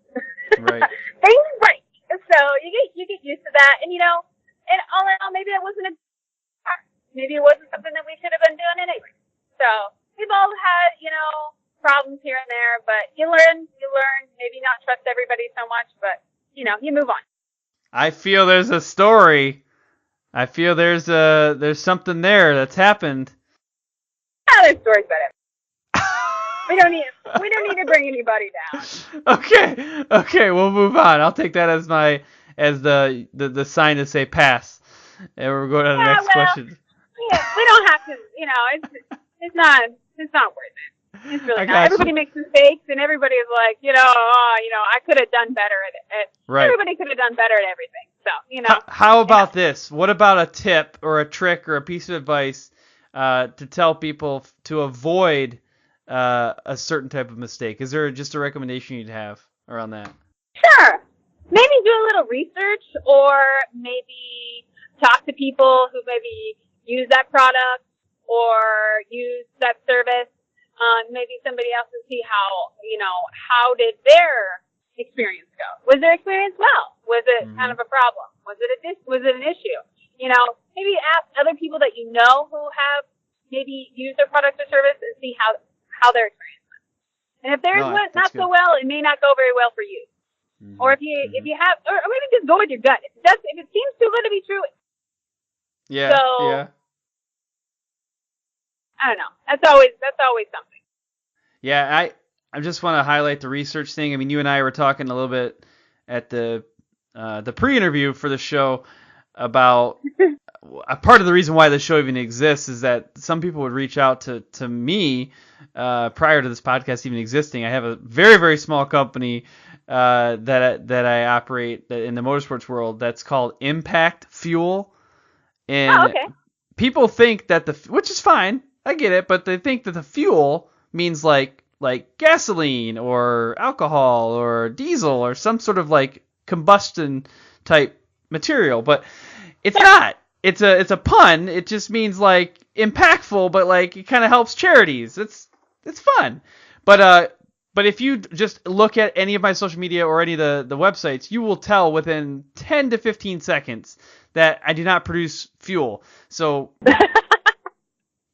Right. Things break. So you get used to that. And, and all in all, maybe it wasn't maybe it wasn't something that we should have been doing anyway. So we've all had, problems here and there, but you learn, maybe not trust everybody so much, but, you move on. I feel there's a story. I feel there's something there that's happened. There's stories about it. We don't need to bring anybody down. Okay, we'll move on. I'll take that as the sign to say pass. And we're going to the next question. Yeah, we don't have to, it's not worth it. It's really not. Everybody makes mistakes, and everybody is like, I could have done better at right. Everybody could have done better at everything. So, How about this? What about a tip or a trick or a piece of advice to tell people to avoid a certain type of mistake? Is there just a recommendation you'd have around that? Sure. Maybe do a little research, or maybe talk to people who maybe use that product or use that service. Maybe somebody else to see how did their experience go? Was their experience well? Was it kind of a problem? Was it an issue? Maybe ask other people that who have maybe used their product or service and see how their experience went. And if theirs went not so well, it may not go very well for you. Or if you have, or maybe just go with your gut. If it seems too good to be true. Yeah. So, yeah. I don't know. That's always something. Yeah, I just want to highlight the research thing. I mean, you and I were talking a little bit at the pre-interview for the show about a part of the reason why the show even exists is that some people would reach out to me prior to this podcast even existing. I have a very, very small company that I operate in the motorsports world that's called Impact Fuel, and okay. people think that which is fine, I get it, but they think that the fuel means like gasoline or alcohol or diesel or some sort of like combustion type material, but it's not. It's a pun. It just means like impactful, but like it kind of helps charities. It's fun. But if you just look at any of my social media or any of the websites, you will tell within 10 to 15 seconds that I do not produce fuel. So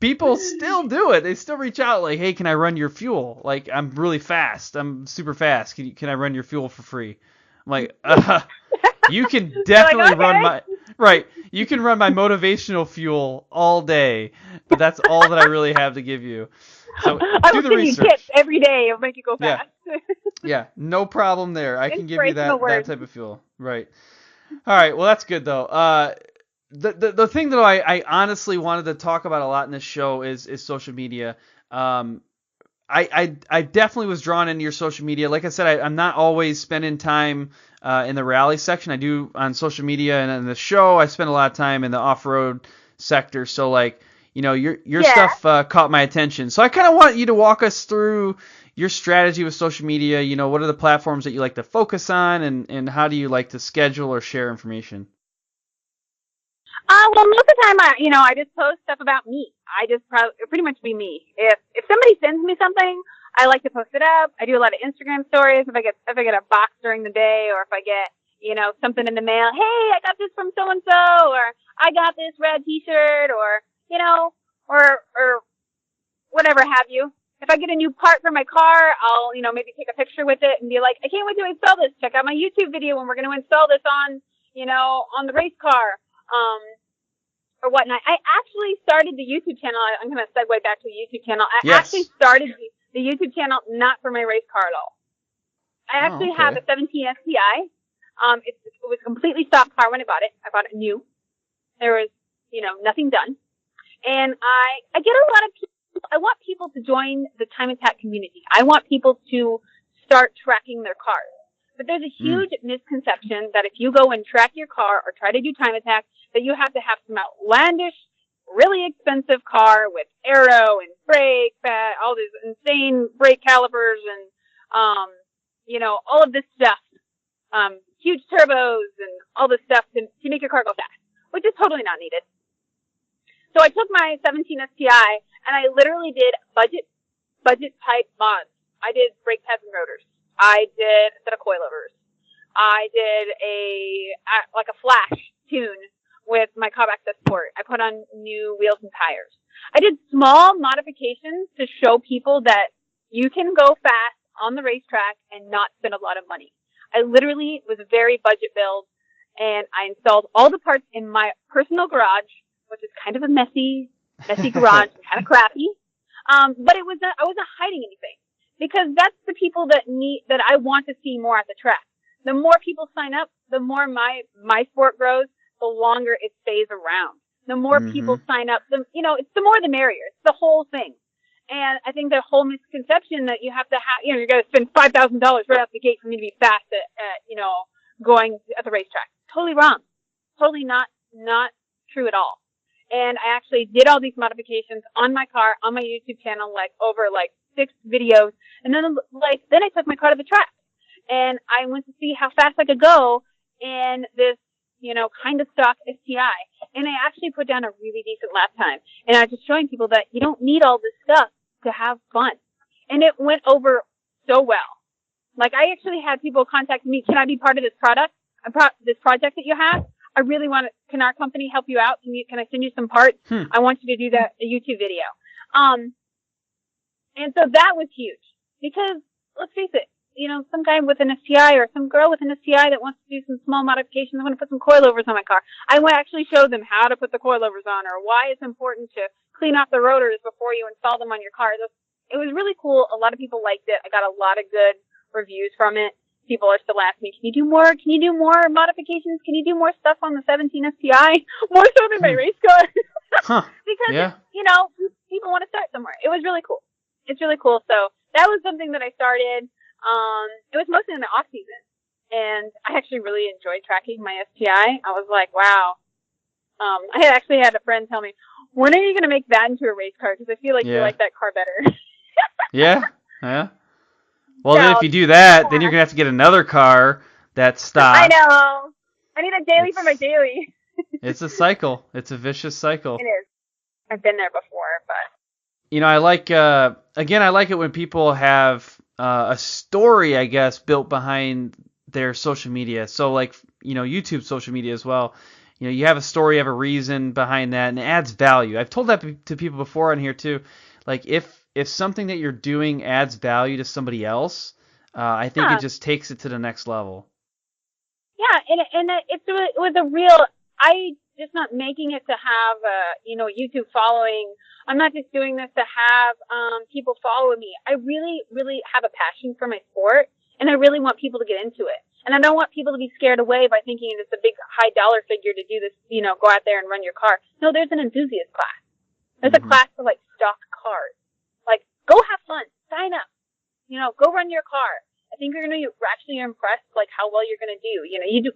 people still do it. They still reach out like, hey, can I run your fuel? Like, I'm really fast. I'm super fast. Can I run your fuel for free? I'm like, you can definitely like, okay. You can run my motivational fuel all day, but that's all that I really have to give you. So I do will the send research. you tips every day. It'll make you go fast. Yeah, no problem there. I can give you that words. type of fuel. Right. All right. Well, that's good though. The thing that I honestly wanted to talk about a lot in this show is social media. I definitely was drawn into your social media. Like I said, I'm not always spending time in the rally section. I do on social media and in the show. I spend a lot of time in the off-road sector. So like, you know, your stuff caught my attention. So I kind of want you to walk us through your strategy with social media. You know, what are the platforms that you like to focus on, and how do you like to schedule or share information? Well, most of the time, I just post stuff about me. I just pretty much be me. If somebody sends me something, I like to post it up. I do a lot of Instagram stories. If I get a box during the day, or if I get, something in the mail, hey, I got this from so and so, or I got this red T-shirt, or or whatever have you. If I get a new part for my car, I'll maybe take a picture with it and be like, I can't wait to install this. Check out my YouTube video when we're going to install this on the race car. Or whatnot. I actually started the YouTube channel. I'm going to segue back to the YouTube channel. I actually started the YouTube channel not for my race car at all. I actually have a 17 STI. It was a completely stock car when I bought it. I bought it new. There was, nothing done. And I get a lot of people. I want people to join the time attack community. I want people to start tracking their cars. But there's a huge misconception that if you go and track your car or try to do time attack, that you have to have some outlandish, really expensive car with aero and brake, all these insane brake calipers and, all of this stuff, huge turbos and all this stuff to make your car go fast, which is totally not needed. So I took my 17 STI and I literally did budget type mods. I did brake pads and rotors. I did a set of coilovers. I did a flash tune with my Kote access port. I put on new wheels and tires. I did small modifications to show people that you can go fast on the racetrack and not spend a lot of money. I literally was a very budget build, and I installed all the parts in my personal garage, which is kind of a messy garage, kind of crappy. But I wasn't hiding anything. Because that's the people that I want to see more at the track. The more people sign up, the more my sport grows, the longer it stays around. The more people sign up, it's the more the merrier. It's the whole thing. And I think the whole misconception that you have to have, you're going to spend $5,000 right out the gate for me to be fast at going at the racetrack. Totally wrong. Totally not true at all. And I actually did all these modifications on my car, on my YouTube channel, over 6 videos. And then I took my car to the track and I went to see how fast I could go in this, kind of stock STI. And I actually put down a really decent lap time. And I was just showing people that you don't need all this stuff to have fun. And it went over so well. I actually had people contact me, can I be part of this this project that you have? I really can our company help you out? Can I send you some parts? I want you to do a YouTube video. And so that was huge because let's face it, some guy with an STI or some girl with an STI that wants to do some small modifications. I want to put some coilovers on my car. I will actually show them how to put the coilovers on or why it's important to clean off the rotors before you install them on your car. It was really cool. A lot of people liked it. I got a lot of good reviews from it. People are still asking me, can you do more? Can you do more modifications? Can you do more stuff on the 17 STI? More so than my race car. Huh. Because, Yeah. people want to start somewhere. It was really cool. It's really cool. So that was something that I started. It was mostly in the off season, and I actually really enjoyed tracking my STI. I was like, wow. I had actually had a friend tell me, when are you going to make that into a race car? Because I feel like you like that car better. Yeah. Well, then if you do that, then you're gonna have to get another car that's stock. I know. I need a daily for my daily. It's a cycle. It's a vicious cycle. It is. I've been there before, but I like I like it when people have a story, I guess, built behind their social media. So like, YouTube social media as well. You have a story, you have a reason behind that, and it adds value. I've told that to people before on here too. Like if something that you're doing adds value to somebody else, I think it just takes it to the next level. Yeah, and it was a real. I just not making it to have a YouTube following. I'm not just doing this to have people follow me. I really, really have a passion for my sport, and I really want people to get into it. And I don't want people to be scared away by thinking it's a big high dollar figure to do this. Go out there and run your car. No, there's an enthusiast class. There's a class for like stock cars. Like, go have fun. Sign up. Go run your car. I think you're actually impressed, like, how well you're going to do.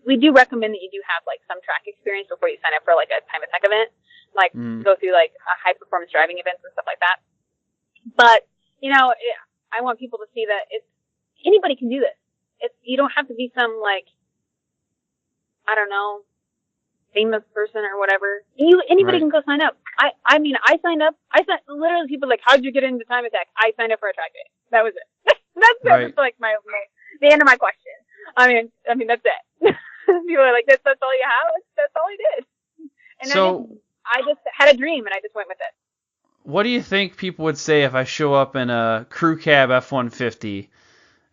We do recommend that you do have, like, some track experience before you sign up for, like, a time attack event. Like, go through, like, high performance driving events and stuff like that. But, I want people to see that anybody can do this. You don't have to be some, like, I don't know, famous person or whatever. Anybody can go sign up. I mean, I signed up. Literally people are like, how'd you get into time attack? I signed up for a track day. That was it. That's like the end of my question. I mean, that's it. People are like, that's all you have? That's all I did. And so, I just had a dream and I just went with it. What do you think people would say if I show up in a crew cab F-150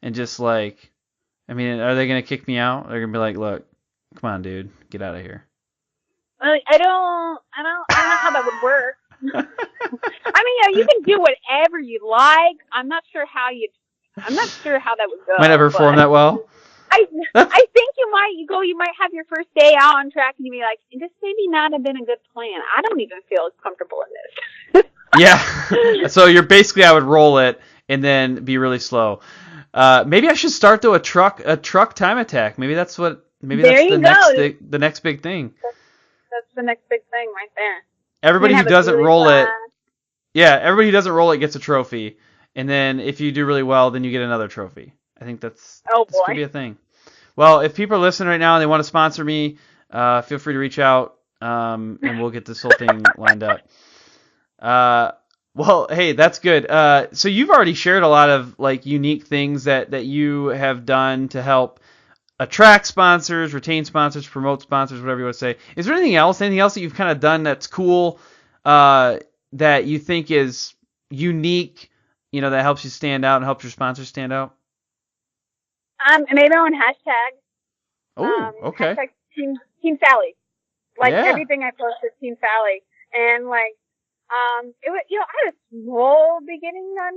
and just like, are they going to kick me out? They're going to be like, look, come on, dude, get out of here. I don't know how that would work. You can do whatever you like. I'm not sure how that would go. Might not perform that well. I think you might have your first day out on track and you'd be like, this maybe not have been a good plan. I don't even feel as comfortable in this. Yeah. So I would roll it and then be really slow. Maybe I should start though a truck time attack. Maybe that's the next big thing. That's the next big thing right there. Everybody who doesn't roll it gets a trophy. And then if you do really well, then you get another trophy. I think this could be a thing. Well, if people are listening right now and they want to sponsor me, feel free to reach out, and we'll get this whole thing lined up. Well, hey, that's good. So you've already shared a lot of like unique things that you have done to help attract sponsors, retain sponsors, promote sponsors, whatever you want to say. Is there anything else that you've kind of done that's cool, that you think is unique, that helps you stand out and helps your sponsors stand out? I made my own hashtag. Oh, okay. Hashtag Team Sally. Like everything I post is Team Sally. And like, it was, I had a small beginning on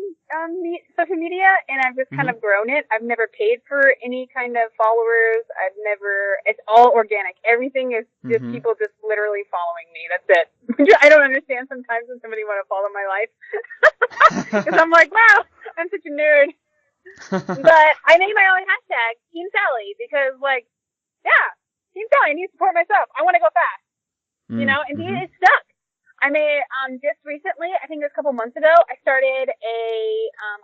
social media and I've just kind of grown it. I've never paid for any kind of followers. It's all organic. Everything is just people just literally following me. That's it. I don't understand sometimes when somebody want to follow my life. Cause I'm like, wow, I'm such a nerd. But I made my own hashtag, Team Sally, because like, Team Sally, I need to support myself. I want to go fast. And it stuck. I made, just recently, I think it was a couple months ago, I started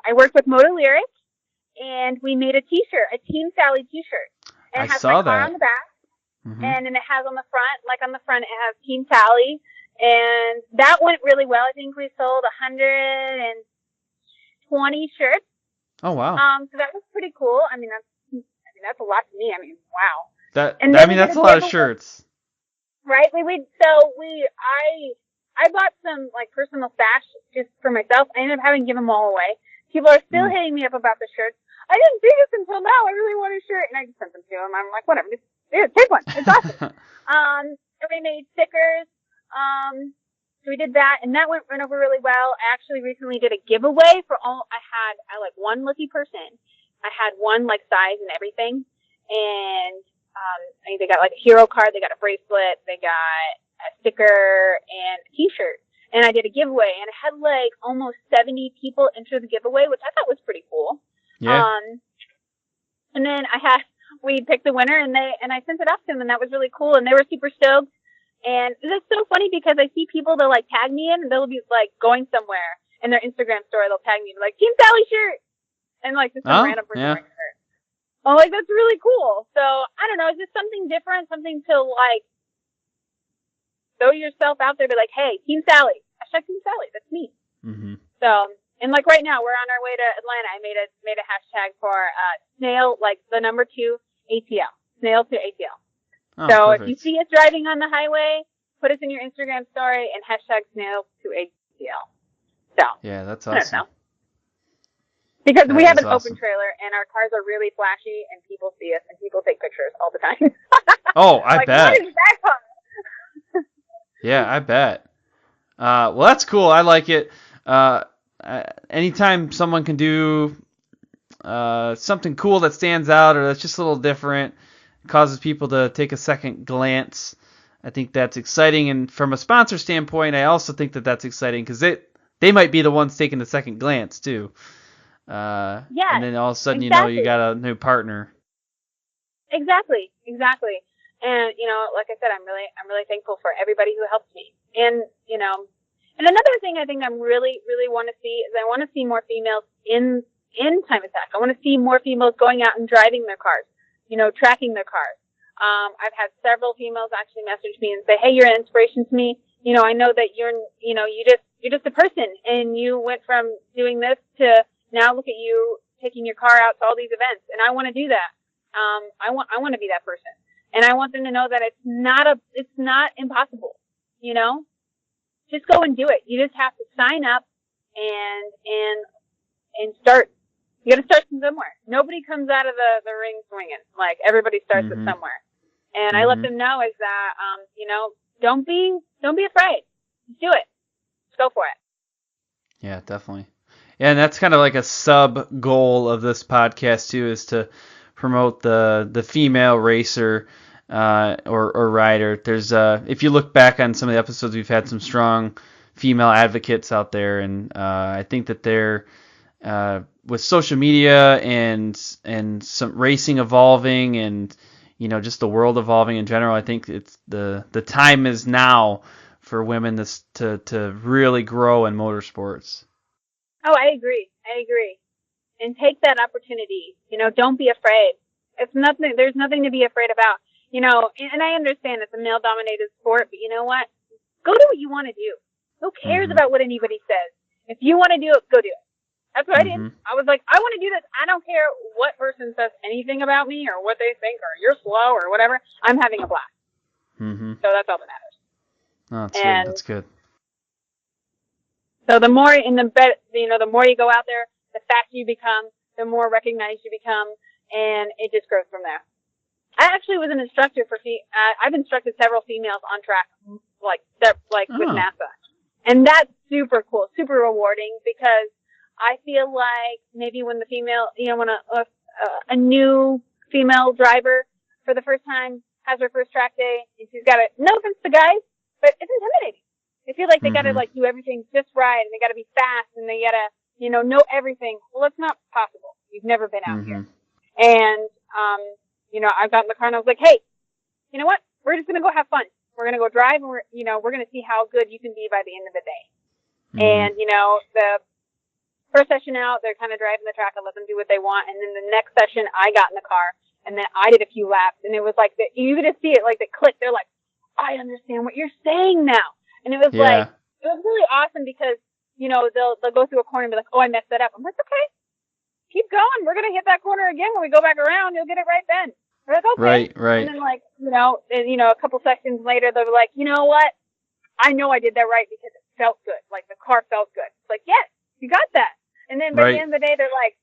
I worked with Moto Lyric, and we made a t-shirt, a Team Sally t-shirt. And it has my car on the back, and then it has on the front, it has Team Sally, and that went really well. I think we sold 120 shirts. Oh, wow. So that was pretty cool. That's a lot to me. Wow. That's a lot of shirts. Right? I bought some like personal stash just for myself. I ended up having to give them all away People are still hitting me up about the shirts. I didn't see this until now. I really want a shirt. And I just sent them to them. I'm like, whatever. Just take one. It's awesome. And we made stickers. So we did that, and that went over really well. I actually recently did a giveaway for I had one lucky person. I had one like size and everything. And, they got like a hero card. They got a bracelet. They got a sticker and a t-shirt. And I did a giveaway, and I had like almost 70 people enter the giveaway, which I thought was pretty cool. Yeah. And then we picked the winner, and I sent it off to them, and that was really cool, and they were super stoked. And it's so funny because I see people that like tag me in, and they'll be like going somewhere in their Instagram story, they'll tag me like Team Sally shirt, and like just some random person wearing a shirt. I'm like, that's really cool. So I don't know, it's just something different, something to like throw yourself out there, be like, hey, Team Sally, hashtag Team Sally, that's me. Mm-hmm. So, and like right now, we're on our way to Atlanta. I made a hashtag for snail, like the number 2 ATL, snail to ATL. Oh, so perfect. if you see us driving on the highway, put us in your Instagram story and hashtag snail to ATL. So yeah, that's I don't awesome. know. Because we have an awesome. open trailer and our cars are really flashy and people see us and people take pictures all the time. Oh, I like, bet. what is that car? Yeah, I bet. Well, that's cool. I like it. Anytime someone can do something cool that stands out or that's just a little different, causes people to take a second glance, I think that's exciting. And from a sponsor standpoint, I also think that that's exciting because they might be the ones taking the second glance too. Yeah. And then all of a sudden, exactly. you got a new partner. Exactly. And, like I said, I'm really thankful for everybody who helps me. And, and another thing I think I'm really, really want to see is I want to see more females in time attack. I want to see more females going out and driving their cars, tracking their cars. I've had several females actually message me and say, hey, you're an inspiration to me. I know that you're just a person and you went from doing this to now look at you taking your car out to all these events. And I want to do that. I want to be that person. And I want them to know that it's not impossible, just go and do it. You just have to sign up and start. You got to start from somewhere. Nobody comes out of the ring swinging. Like everybody starts Mm-hmm. at somewhere. And I let them know is that, don't be afraid. Just do it. Just go for it. Yeah, definitely. Yeah, and that's kind of like a sub goal of this podcast too, is to promote the female racer or rider. There's if you look back on some of the episodes, we've had some strong female advocates out there, and I think that they're with social media and some racing evolving and just the world evolving in general. I think it's the time is now for women to really grow in motorsports. Oh, I agree. And take that opportunity. Don't be afraid. There's nothing to be afraid about. And I understand it's a male-dominated sport, but you know what? Go do what you want to do. Who cares about what anybody says? If you want to do it, go do it. That's what I did. I was like, I want to do this. I don't care what person says anything about me or what they think or you're slow or whatever. I'm having a blast. Mm-hmm. So that's all that matters. Oh, that's good. So the more the more you go out there, the faster you become, the more recognized you become, and it just grows from there. I actually was an instructor I've instructed several females on track, with NASA. And that's super cool, super rewarding because I feel like maybe when the female, when a new female driver for the first time has her first track day and she's got no offense to guys, but it's intimidating. They feel like they gotta do everything just right and they gotta be fast and they gotta, know everything. Well, it's not possible. You've never been out here. And, I got in the car and I was like, hey, you know what? We're just gonna go have fun. We're gonna go drive and we're gonna see how good you can be by the end of the day. And, the first session out, they're kind of driving the track. I let them do what they want. And then the next session, I got in the car and then I did a few laps and it was like you could just see it, like the click. They're like, I understand what you're saying now. And it was it was really awesome because, they'll go through a corner and be like, oh, I messed that up. I'm like, okay, keep going. We're going to hit that corner again. When we go back around, you'll get it right then. We're like, okay. Right. And then a couple sections later, they're like, you know what? I know I did that right because it felt good. Like the car felt good. It's like, yes, you got that. And then then by the end of the day, they're like,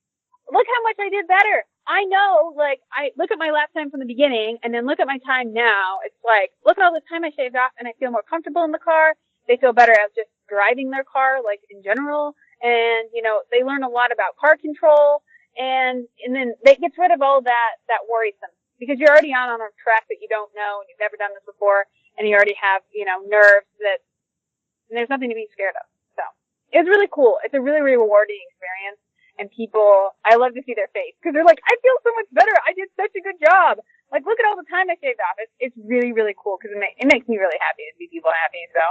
look how much I did better. I know, like, I look at my lap time from the beginning and then look at my time now. It's like, look at all the time I shaved off, and I feel more comfortable in the car. They feel better at just driving their car, like, in general. And, you know, they learn a lot about car control, and then it gets rid of all that worrisome, because you're already on a track that you don't know and you've never done this before, and you already have, you know, nerves and there's nothing to be scared of. So it's really cool. It's a really, really rewarding experience. And people, I love to see their face, because they're like, I feel so much better. I did such a good job. Like, look at all the time I shaved off. It's really, really cool, because it makes me really happy to see people happy. So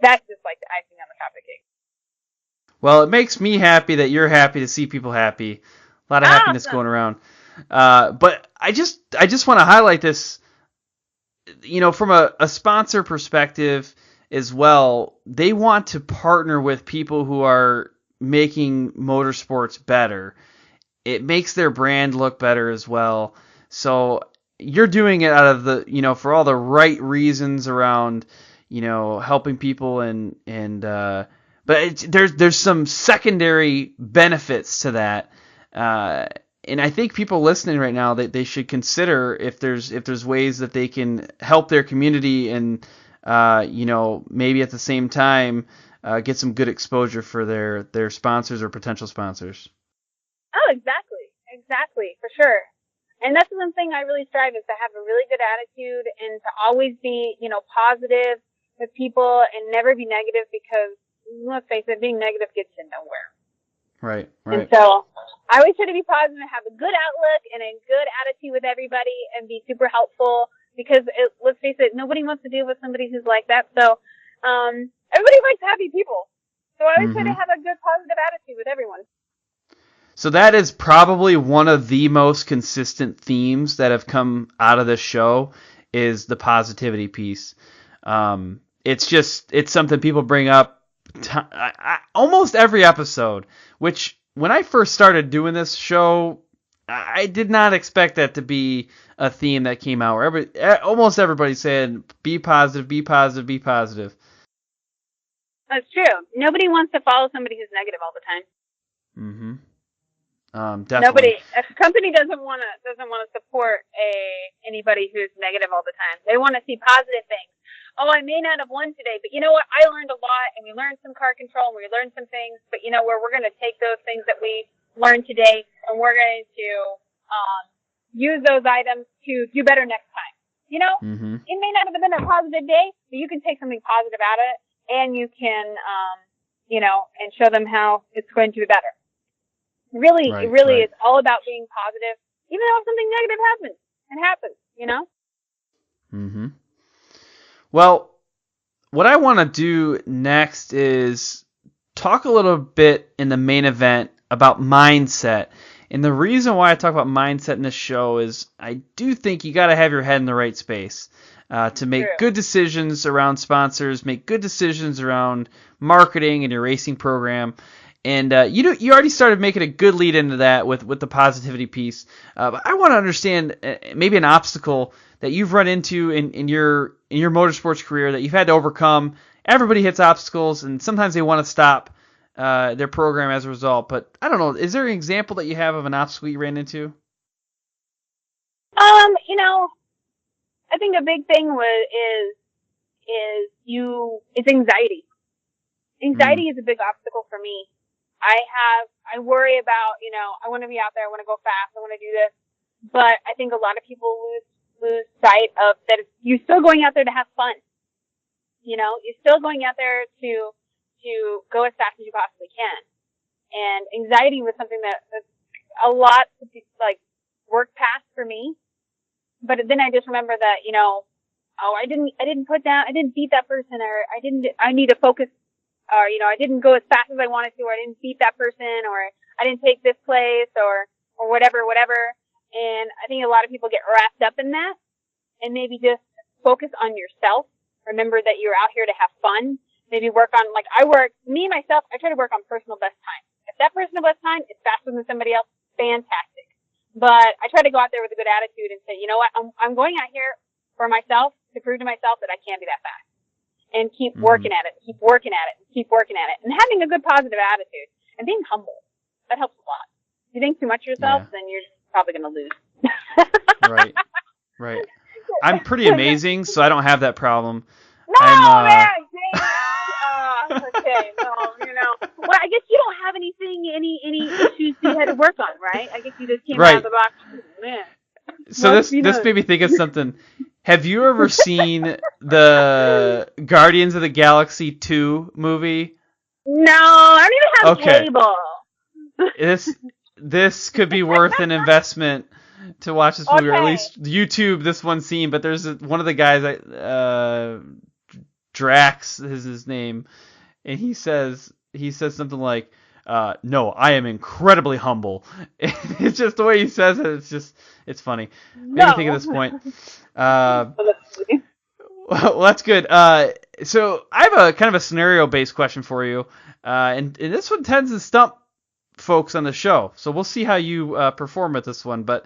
that's just like the icing on the top of the cake. Well, it makes me happy that you're happy to see people happy. A lot of happiness going around. But I just want to highlight this, you know, from a sponsor perspective as well. They want to partner with people who are making motorsports better. It makes their brand look better as well. So you're doing it out of the, you know, for all the right reasons around, you know, helping people but there's some secondary benefits to that. And I think people listening right now, they should consider if there's ways that they can help their community and, you know, maybe at the same time, get some good exposure for their sponsors or potential sponsors. Oh, exactly, for sure. And that's the one thing I really strive is to have a really good attitude and to always be, you know, positive with people and never be negative, because let's face it, being negative gets you nowhere. Right. And so I always try to be positive and have a good outlook and a good attitude with everybody and be super helpful, because let's face it, nobody wants to deal with somebody who's like that. So, everybody likes happy people. So I always try to have a good positive attitude with everyone. So that is probably one of the most consistent themes that have come out of this show, is the positivity piece. It's something people bring up almost every episode, which when I first started doing this show, I did not expect that to be a theme that came out where almost everybody said, be positive, be positive, be positive. That's true. Nobody wants to follow somebody who's negative all the time. Mm-hmm. Definitely. A company doesn't want to support anybody who's negative all the time. They want to see positive things. Oh, I may not have won today, but you know what? I learned a lot, and we learned some car control, and we learned some things. But you know where we're going to take those things that we learned today, and we're going to use those items to do better next time. You know, It may not have been a positive day, but you can take something positive out of it, and you can, you know, and show them how it's going to be better. Really, it really is all about being positive, even though something negative happens. It happens, you know? Mm-hmm. Well, what I want to do next is talk a little bit in the main event about mindset. And the reason why I talk about mindset in this show is I do think you got to have your head in the right space to make good decisions around sponsors, make good decisions around marketing and your racing program. And you already started making a good lead into that with the positivity piece. But I want to understand maybe an obstacle that you've run into in your motorsports career that you've had to overcome. Everybody hits obstacles, and sometimes they want to stop their program as a result. But I don't know. Is there an example that you have of an obstacle you ran into? You know, I think a big thing is anxiety. Anxiety is a big obstacle for me. I worry about, you know, I want to be out there, I want to go fast, I want to do this, but I think a lot of people lose sight of that you're still going out there to have fun. You know, you're still going out there to go as fast as you possibly can. And anxiety was something that's a lot to like work past for me. But then I just remember that, you know, I didn't beat that person, or I need to focus, or, you know, I didn't go as fast as I wanted to, or I didn't beat that person, or I didn't take this place, or whatever. And I think a lot of people get wrapped up in that, and maybe just focus on yourself. Remember that you're out here to have fun. Maybe work on, like, I try to work on personal best time. If that personal best time is faster than somebody else, fantastic. But I try to go out there with a good attitude and say, you know what, I'm going out here for myself to prove to myself that I can be that fast. And keep working at it, and having a good positive attitude and being humble. that helps a lot. If you think too much of yourself, Yeah. then you're probably going to lose. Right. I'm pretty amazing, so I don't have that problem. No, man, James. Okay, no, Well, I guess you don't have any issues you had to work on, right? I guess you just came out of the box. Man. So this made me think of something. Have you ever seen the Guardians of the Galaxy 2 movie? No, I don't even have cable. This could be worth an investment to watch this movie, or at Okay. least YouTube this one scene. But there's one of the guys, Drax is his name, and he says something like, "No, I am incredibly humble." It's just the way he says it. It's funny. Made me think of this point. Well, that's good. So I have a kind of a scenario-based question for you, and this one tends to stump folks on the show. So we'll see how you perform with this one. But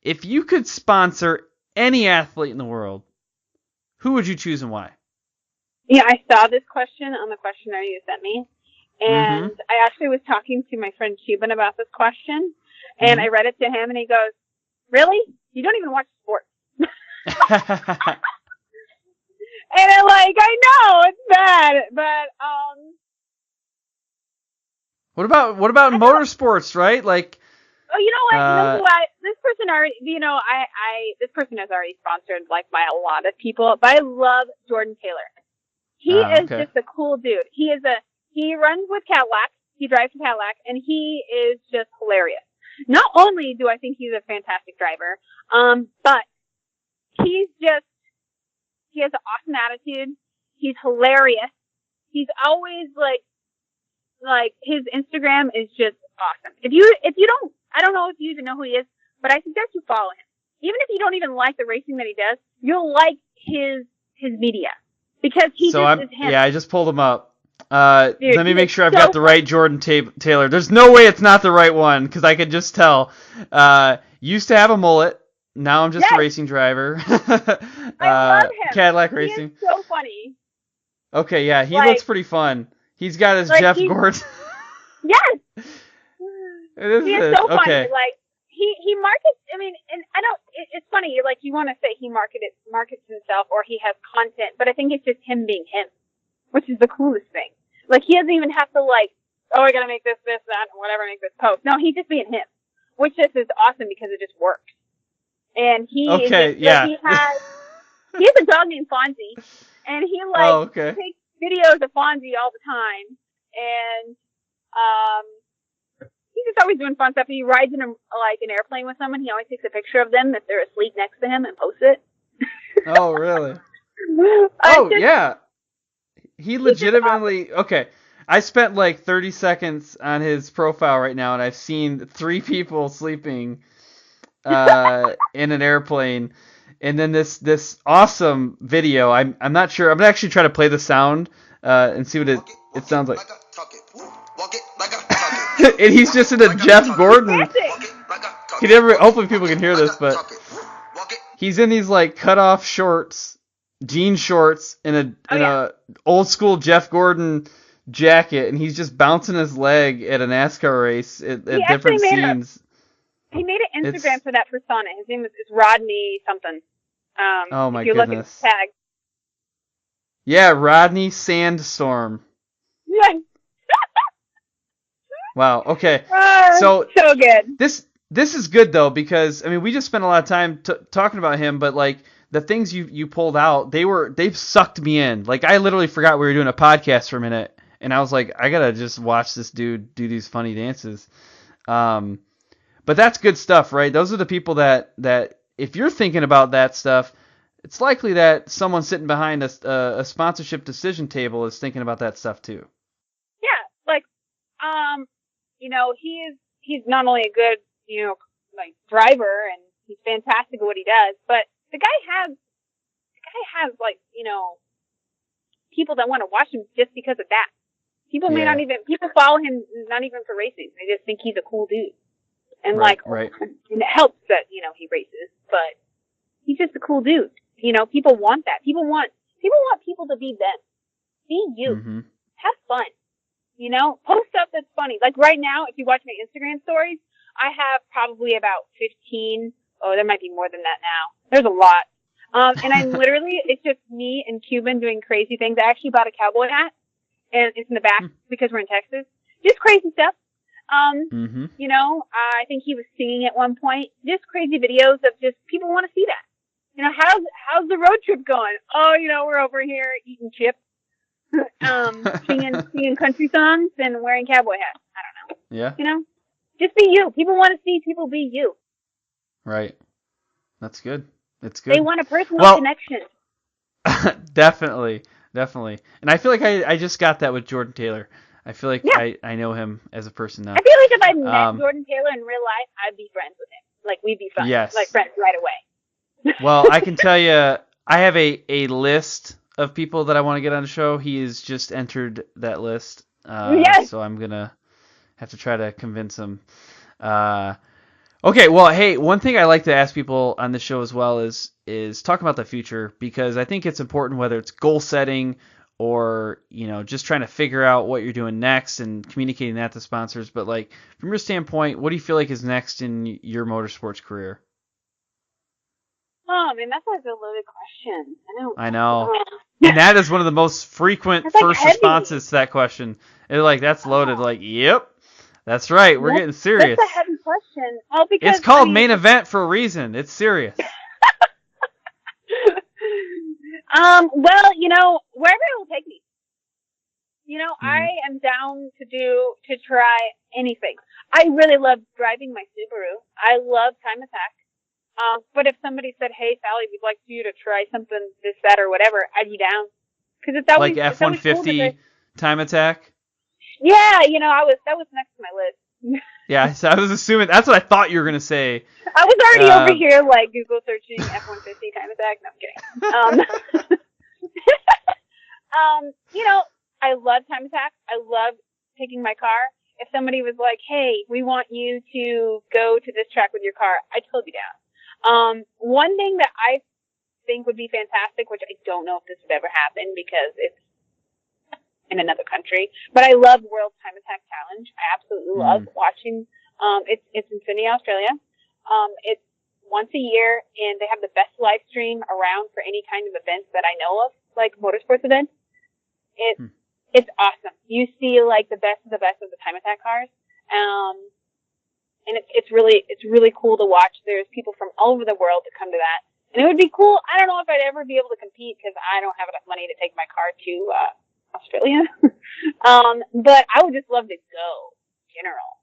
if you could sponsor any athlete in the world, who would you choose and why? Yeah, I saw this question on the questionnaire you sent me, and I actually was talking to my friend Cuban about this question, and I read it to him, and he goes, "Really? You don't even watch sports?" And I'm like, I know it's bad, but What about motorsports, right? Like, oh, you know what? You know what? This person already, this person is already sponsored like by a lot of people, but I love Jordan Taylor. He is just a cool dude. He runs with Cadillac. He drives a Cadillac, and he is just hilarious. Not only do I think he's a fantastic driver, but he has an awesome attitude. He's hilarious. He's always like his Instagram is just awesome. If you don't, I don't know if you even know who he is, but I suggest you follow him. Even if you don't even like the racing that he does, you'll like his media because he is him. Yeah, I just pulled him up. Dude, let me make sure I've got the right Jordan Taylor. There's no way it's not the right one because I could just tell. Used to have a mullet. Now I'm just a racing driver. I love him. Cadillac racing. He's so funny. Okay, yeah, he looks pretty fun. He's got his Jeff Gordon. Yes. He is so funny. Like he markets. I mean, and I don't. It's funny. You're like you want to say he markets himself or he has content, but I think it's just him being him, which is the coolest thing. Like he doesn't even have to I gotta make this, that, whatever, make this post. No, he's just being him, which just is awesome because it just works. And he he has a dog named Fonzie, and he takes videos of Fonzie all the time, and he's just always doing fun stuff. He rides in an airplane with someone. He always takes a picture of them if they're asleep next to him and posts it. Oh, really? Yeah. He legitimately okay. I spent 30 seconds on his profile right now, and I've seen 3 people sleeping in an airplane, and then this awesome video. I'm not sure. I'm gonna actually try to play the sound and see what it sounds like. And he's just in a Jeff Gordon. Hopefully people can hear this, but he's in these cut off shorts, jean shorts, in a old school Jeff Gordon jacket, and he's just bouncing his leg at a NASCAR race at different scenes. He made an Instagram for that persona. His name is Rodney something. Oh my if you goodness. Look at his tag. Yeah, Rodney Sandstorm. Yeah. Wow. Okay. So good. This is good though because we just spent a lot of time talking about him, but the things you pulled out, they've sucked me in. I literally forgot we were doing a podcast for a minute, and I was like, I gotta just watch this dude do these funny dances. But that's good stuff, right? Those are the people that if you're thinking about that stuff, it's likely that someone sitting behind a sponsorship decision table is thinking about that stuff too. Yeah, he's not only a good, driver, and he's fantastic at what he does, but the guy has people that want to watch him just because of that. People people follow him not even for racing. They just think he's a cool dude. And right. and it helps that, he races, but he's just a cool dude. People want that. People want people to be them. Be you. Mm-hmm. Have fun. You know, post stuff that's funny. Like right now, if you watch my Instagram stories, I have probably about 15. Oh, there might be more than that now. There's a lot. And I'm literally, it's just me and Cuban doing crazy things. I actually bought a cowboy hat, and it's in the back because we're in Texas. Just crazy stuff. You know, I think he was singing at one point. Just crazy videos of just people want to see that. You know, how's the road trip going? Oh, you know, we're over here eating chips, singing country songs and wearing cowboy hats. I don't know. Yeah. You know, just be you. People want to see people be you. Right. That's good. It's good. They want a personal connection. Definitely. And I feel like I just got that with Jordan Taylor. I feel like I know him as a person now. I feel like if I met Jordan Taylor in real life, I'd be friends with him. Like, we'd be friends. Yes. Like, friends right away. Well, I can tell you, I have a list of people that I want to get on the show. He has just entered that list. Yes. So I'm going to have to try to convince him. Okay, well, hey, one thing I like to ask people on the show as well is talk about the future, because I think it's important, whether it's goal setting or, you know, just trying to figure out what you're doing next and communicating that to sponsors. But, like, from your standpoint, what do you feel like is next in your motorsports career? Oh, man, that's like a loaded question. I know. And that is one of the most frequent first responses to that question. They're like, that's loaded. Like, yep, that's right. We're getting serious. That's a heavy question. Oh, because it's called main event for a reason. It's serious. Well, you know, wherever it will take me. You know, I am down to try anything. I really love driving my Subaru. I love Time Attack. But if somebody said, "Hey, Sally, we'd like you to try something, this, that, or whatever," I'd be down. Because it's always like F-150 Time Attack. Yeah, you know, that was next to my list. Yeah, so I was assuming that's what I thought you were gonna say. I was already over here, like, Google searching F-150 Time Attack. No, I'm kidding. You know, I love Time Attack. I love taking my car. If somebody was like, "Hey, we want you to go to this track with your car," I'd totally be down. One thing that I think would be fantastic, which I don't know if this would ever happen because it's in another country, but I love World Time Attack Challenge. I absolutely love watching. It's in Sydney, Australia. It's once a year, and they have the best live stream around for any kind of events that I know of, like motorsports events. It's awesome. You see, like, the best of the Time Attack cars. And it's really cool to watch. There's people from all over the world that come to that. And it would be cool. I don't know if I'd ever be able to compete because I don't have enough money to take my car to Australia. But I would just love to go, in general.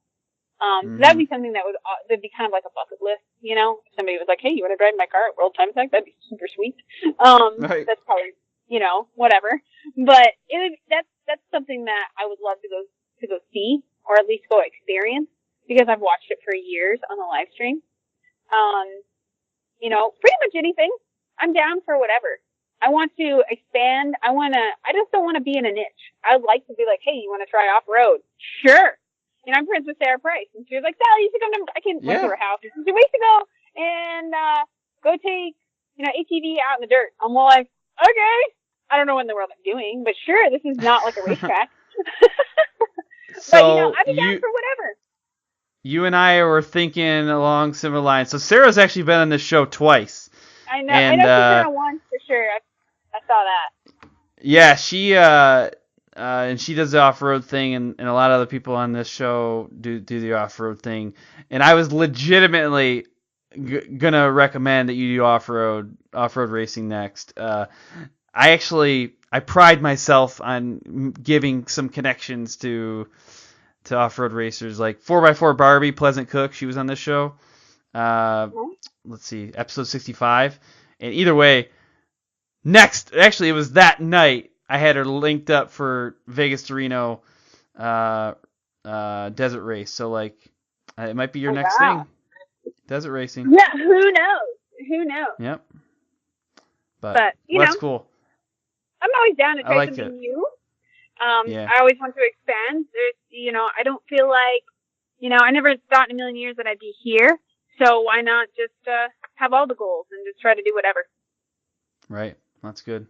That'd be something that'd be kind of like a bucket list, you know? If somebody was like, "Hey, you want to drive my car at World Time Attack?" That'd be super sweet. Right. That's probably, you know, whatever. But that's something that I would love to go see, or at least go experience, because I've watched it for years on the live stream. You know, pretty much anything. I'm down for whatever. I want to expand. I just don't want to be in a niche. I'd like to be like, "Hey, you want to try off-road?" Sure. You know, I'm friends with Sarah Price, and she was like, "Sally, you should come to, I can't went to her house. She said, "We should go and, go take, you know, ATV out in the dirt." I'm like, "Okay." I don't know what in the world I'm doing, but sure, this is not like a racetrack. So but, you know, I'd be down for whatever. You and I were thinking along similar lines. So Sarah's actually been on this show twice. I know. I know she's been on once for sure. I saw that. Yeah, she and she does the off-road thing, and a lot of other people on this show do the off-road thing. And I was legitimately gonna recommend that you do off-road racing next. I pride myself on giving some connections to off-road racers, like 4x4 Barbie Pleasant Cook. She was on this show. Let's see, episode 65. And either way, actually, it was that night I had her linked up for Vegas to Reno desert race. So, like, it might be your next thing. Desert racing. Yeah, who knows? Yep. But you that's know, cool. I'm always down to try like something it. new. Yeah. I always want to expand. You know, I don't feel like, you know, I never thought in a million years that I'd be here. So why not just have all the goals and just try to do whatever? Right. That's good.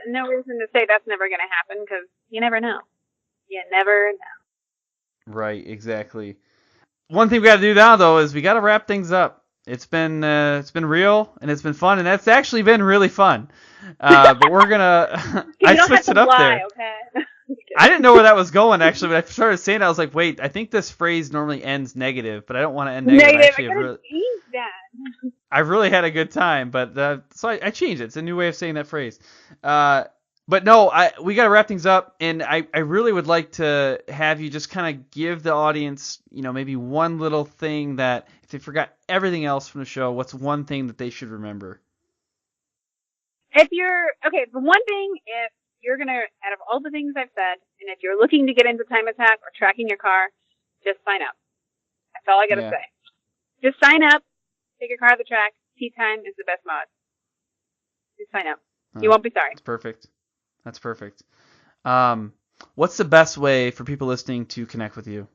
No reason to say that's never going to happen because you never know. You never know. Right, exactly. One thing we got to do now, though, is we got to wrap things up. It's been real and it's been fun, and that's actually been really fun. But we're gonna. I switched it up there. Okay? I didn't know where that was going actually, but I started saying it, I was like, wait, I think this phrase normally ends negative, but I don't want to end negative. Actually, I gotta change that. I've really had a good time, but so I changed it. It's a new way of saying that phrase. But no, we got to wrap things up, and I really would like to have you just kind of give the audience, maybe one little thing that if they forgot everything else from the show, what's one thing that they should remember? The one thing, if you're gonna, out of all the things I've said, and if you're looking to get into time attack or tracking your car, just sign up. That's all I gotta say. Just sign up, take your car to the track. Tea time is the best mod. Just sign up. You won't be sorry. That's perfect. What's the best way for people listening to connect with you?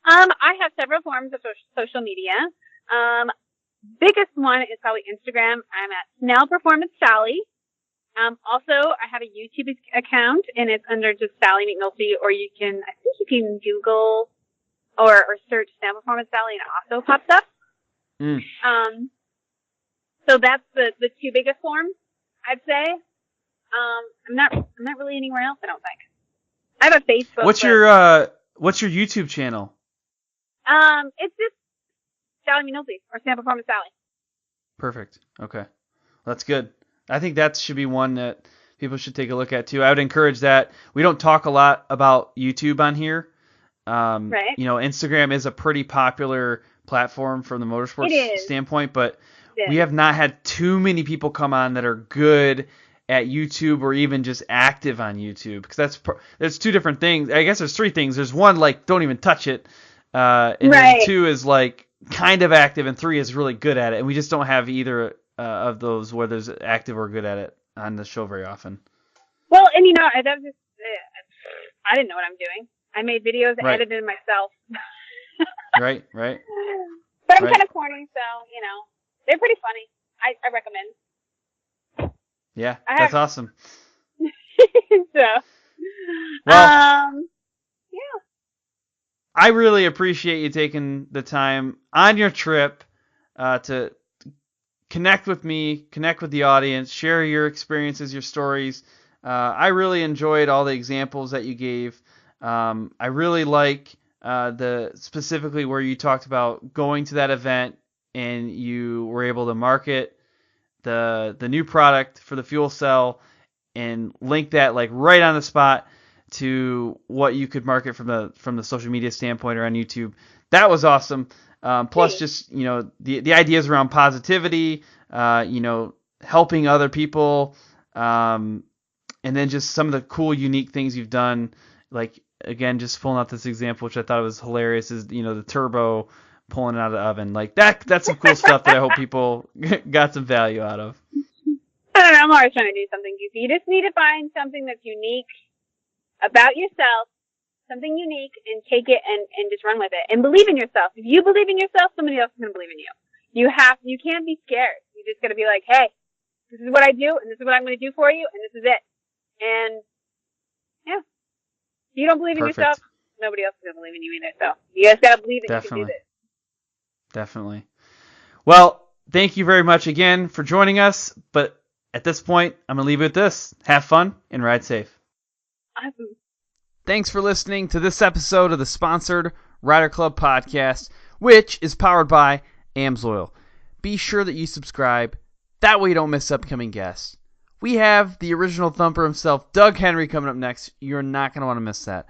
I have several forms of social media. Biggest one is probably Instagram. I'm at Snell Performance Sally. Also, I have a YouTube account, and it's under just Sally McNulty, or I think you can Google or search Snell Performance Sally, and it also pops up. So that's the two biggest forms, I'd say. I'm not really anywhere else, I don't think. I have a Facebook. What's your YouTube channel? It's just Sally McNulty or Snell Performance Sally. Perfect. Okay. Well, that's good. I think that should be one that people should take a look at too. I would encourage that. We don't talk a lot about YouTube on here. Right. Instagram is a pretty popular platform from the motorsports standpoint, but we have not had too many people come on that are good at YouTube or even just active on YouTube, because there's two different things. I guess there's three things. There's one, like, don't even touch it. And then two is like kind of active, and three is really good at it. And we just don't have either of those, whether it's active or good at it, on the show very often. Well, and I didn't know what I'm doing. I made videos, edited myself. Right. But I'm kind of corny, so they're pretty funny. I recommend. Yeah, that's awesome. So, well, yeah. I really appreciate you taking the time on your trip to connect with me, connect with the audience, share your experiences, your stories. I really enjoyed all the examples that you gave. I really like specifically where you talked about going to that event and you were able to market the new product for the fuel cell and link that like right on the spot to what you could market from the social media standpoint or on YouTube. That was awesome. Plus just, the ideas around positivity, helping other people, and then just some of the cool, unique things you've done. Like, again, just pulling out this example, which I thought was hilarious, is, the turbo pulling it out of the oven. Like, that's some cool stuff that I hope people got some value out of. I don't know. I'm always trying to do something goofy. You just need to find something that's unique about yourself, something unique, and take it and just run with it. And believe in yourself. If you believe in yourself, somebody else is going to believe in you. You can't be scared. You just got to be like, hey, this is what I do, and this is what I'm going to do for you, and this is it. And, yeah. If you don't believe in yourself, nobody else is going to believe in you either. So, you just got to believe that you can do this. Definitely. Well, thank you very much again for joining us. But at this point, I'm going to leave you with this. Have fun and ride safe. Awesome. Thanks for listening to this episode of the Sponsored Rider Club podcast, which is powered by AMSOIL. Be sure that you subscribe. That way you don't miss upcoming guests. We have the original thumper himself, Doug Henry, coming up next. You're not going to want to miss that.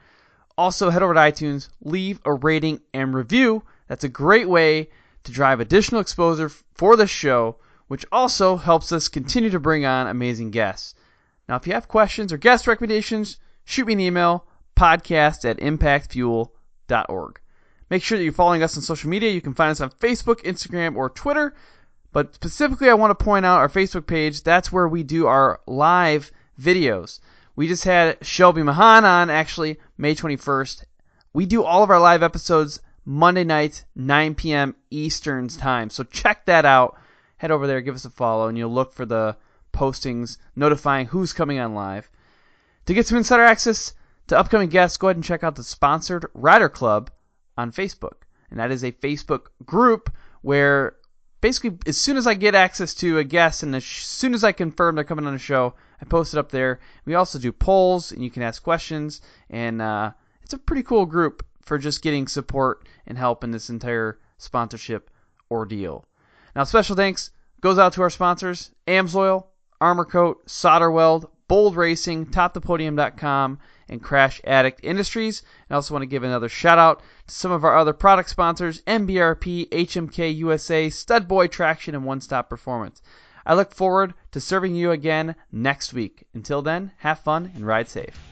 Also, head over to iTunes, leave a rating and review. That's a great way to drive additional exposure for the show, which also helps us continue to bring on amazing guests. Now, if you have questions or guest recommendations, shoot me an email, podcast@impactfuel.org. Make sure that you're following us on social media. You can find us on Facebook, Instagram, or Twitter. But specifically, I want to point out our Facebook page. That's where we do our live videos. We just had Shelby Mahan on, actually, May 21st. We do all of our live episodes Monday nights, 9 p.m. Eastern time. So check that out. Head over there, give us a follow, and you'll look for the postings notifying who's coming on live. To get some insider access To upcoming guests, go ahead and check out the Sponsored Rider Club on Facebook. And that is a Facebook group where basically as soon as I get access to a guest and as soon as I confirm they're coming on the show, I post it up there. We also do polls, and you can ask questions. And it's a pretty cool group for just getting support and help in this entire sponsorship ordeal. Now, special thanks goes out to our sponsors, AMSOIL, Armor Kote, SolderWeld, Bold Racing, TopThePodium.com, and Crash Addict Industries. I also want to give another shout out to some of our other product sponsors, MBRP, HMK USA, Stud Boy Traction, and One Stop Performance. I look forward to serving you again next week. Until then, have fun and ride safe.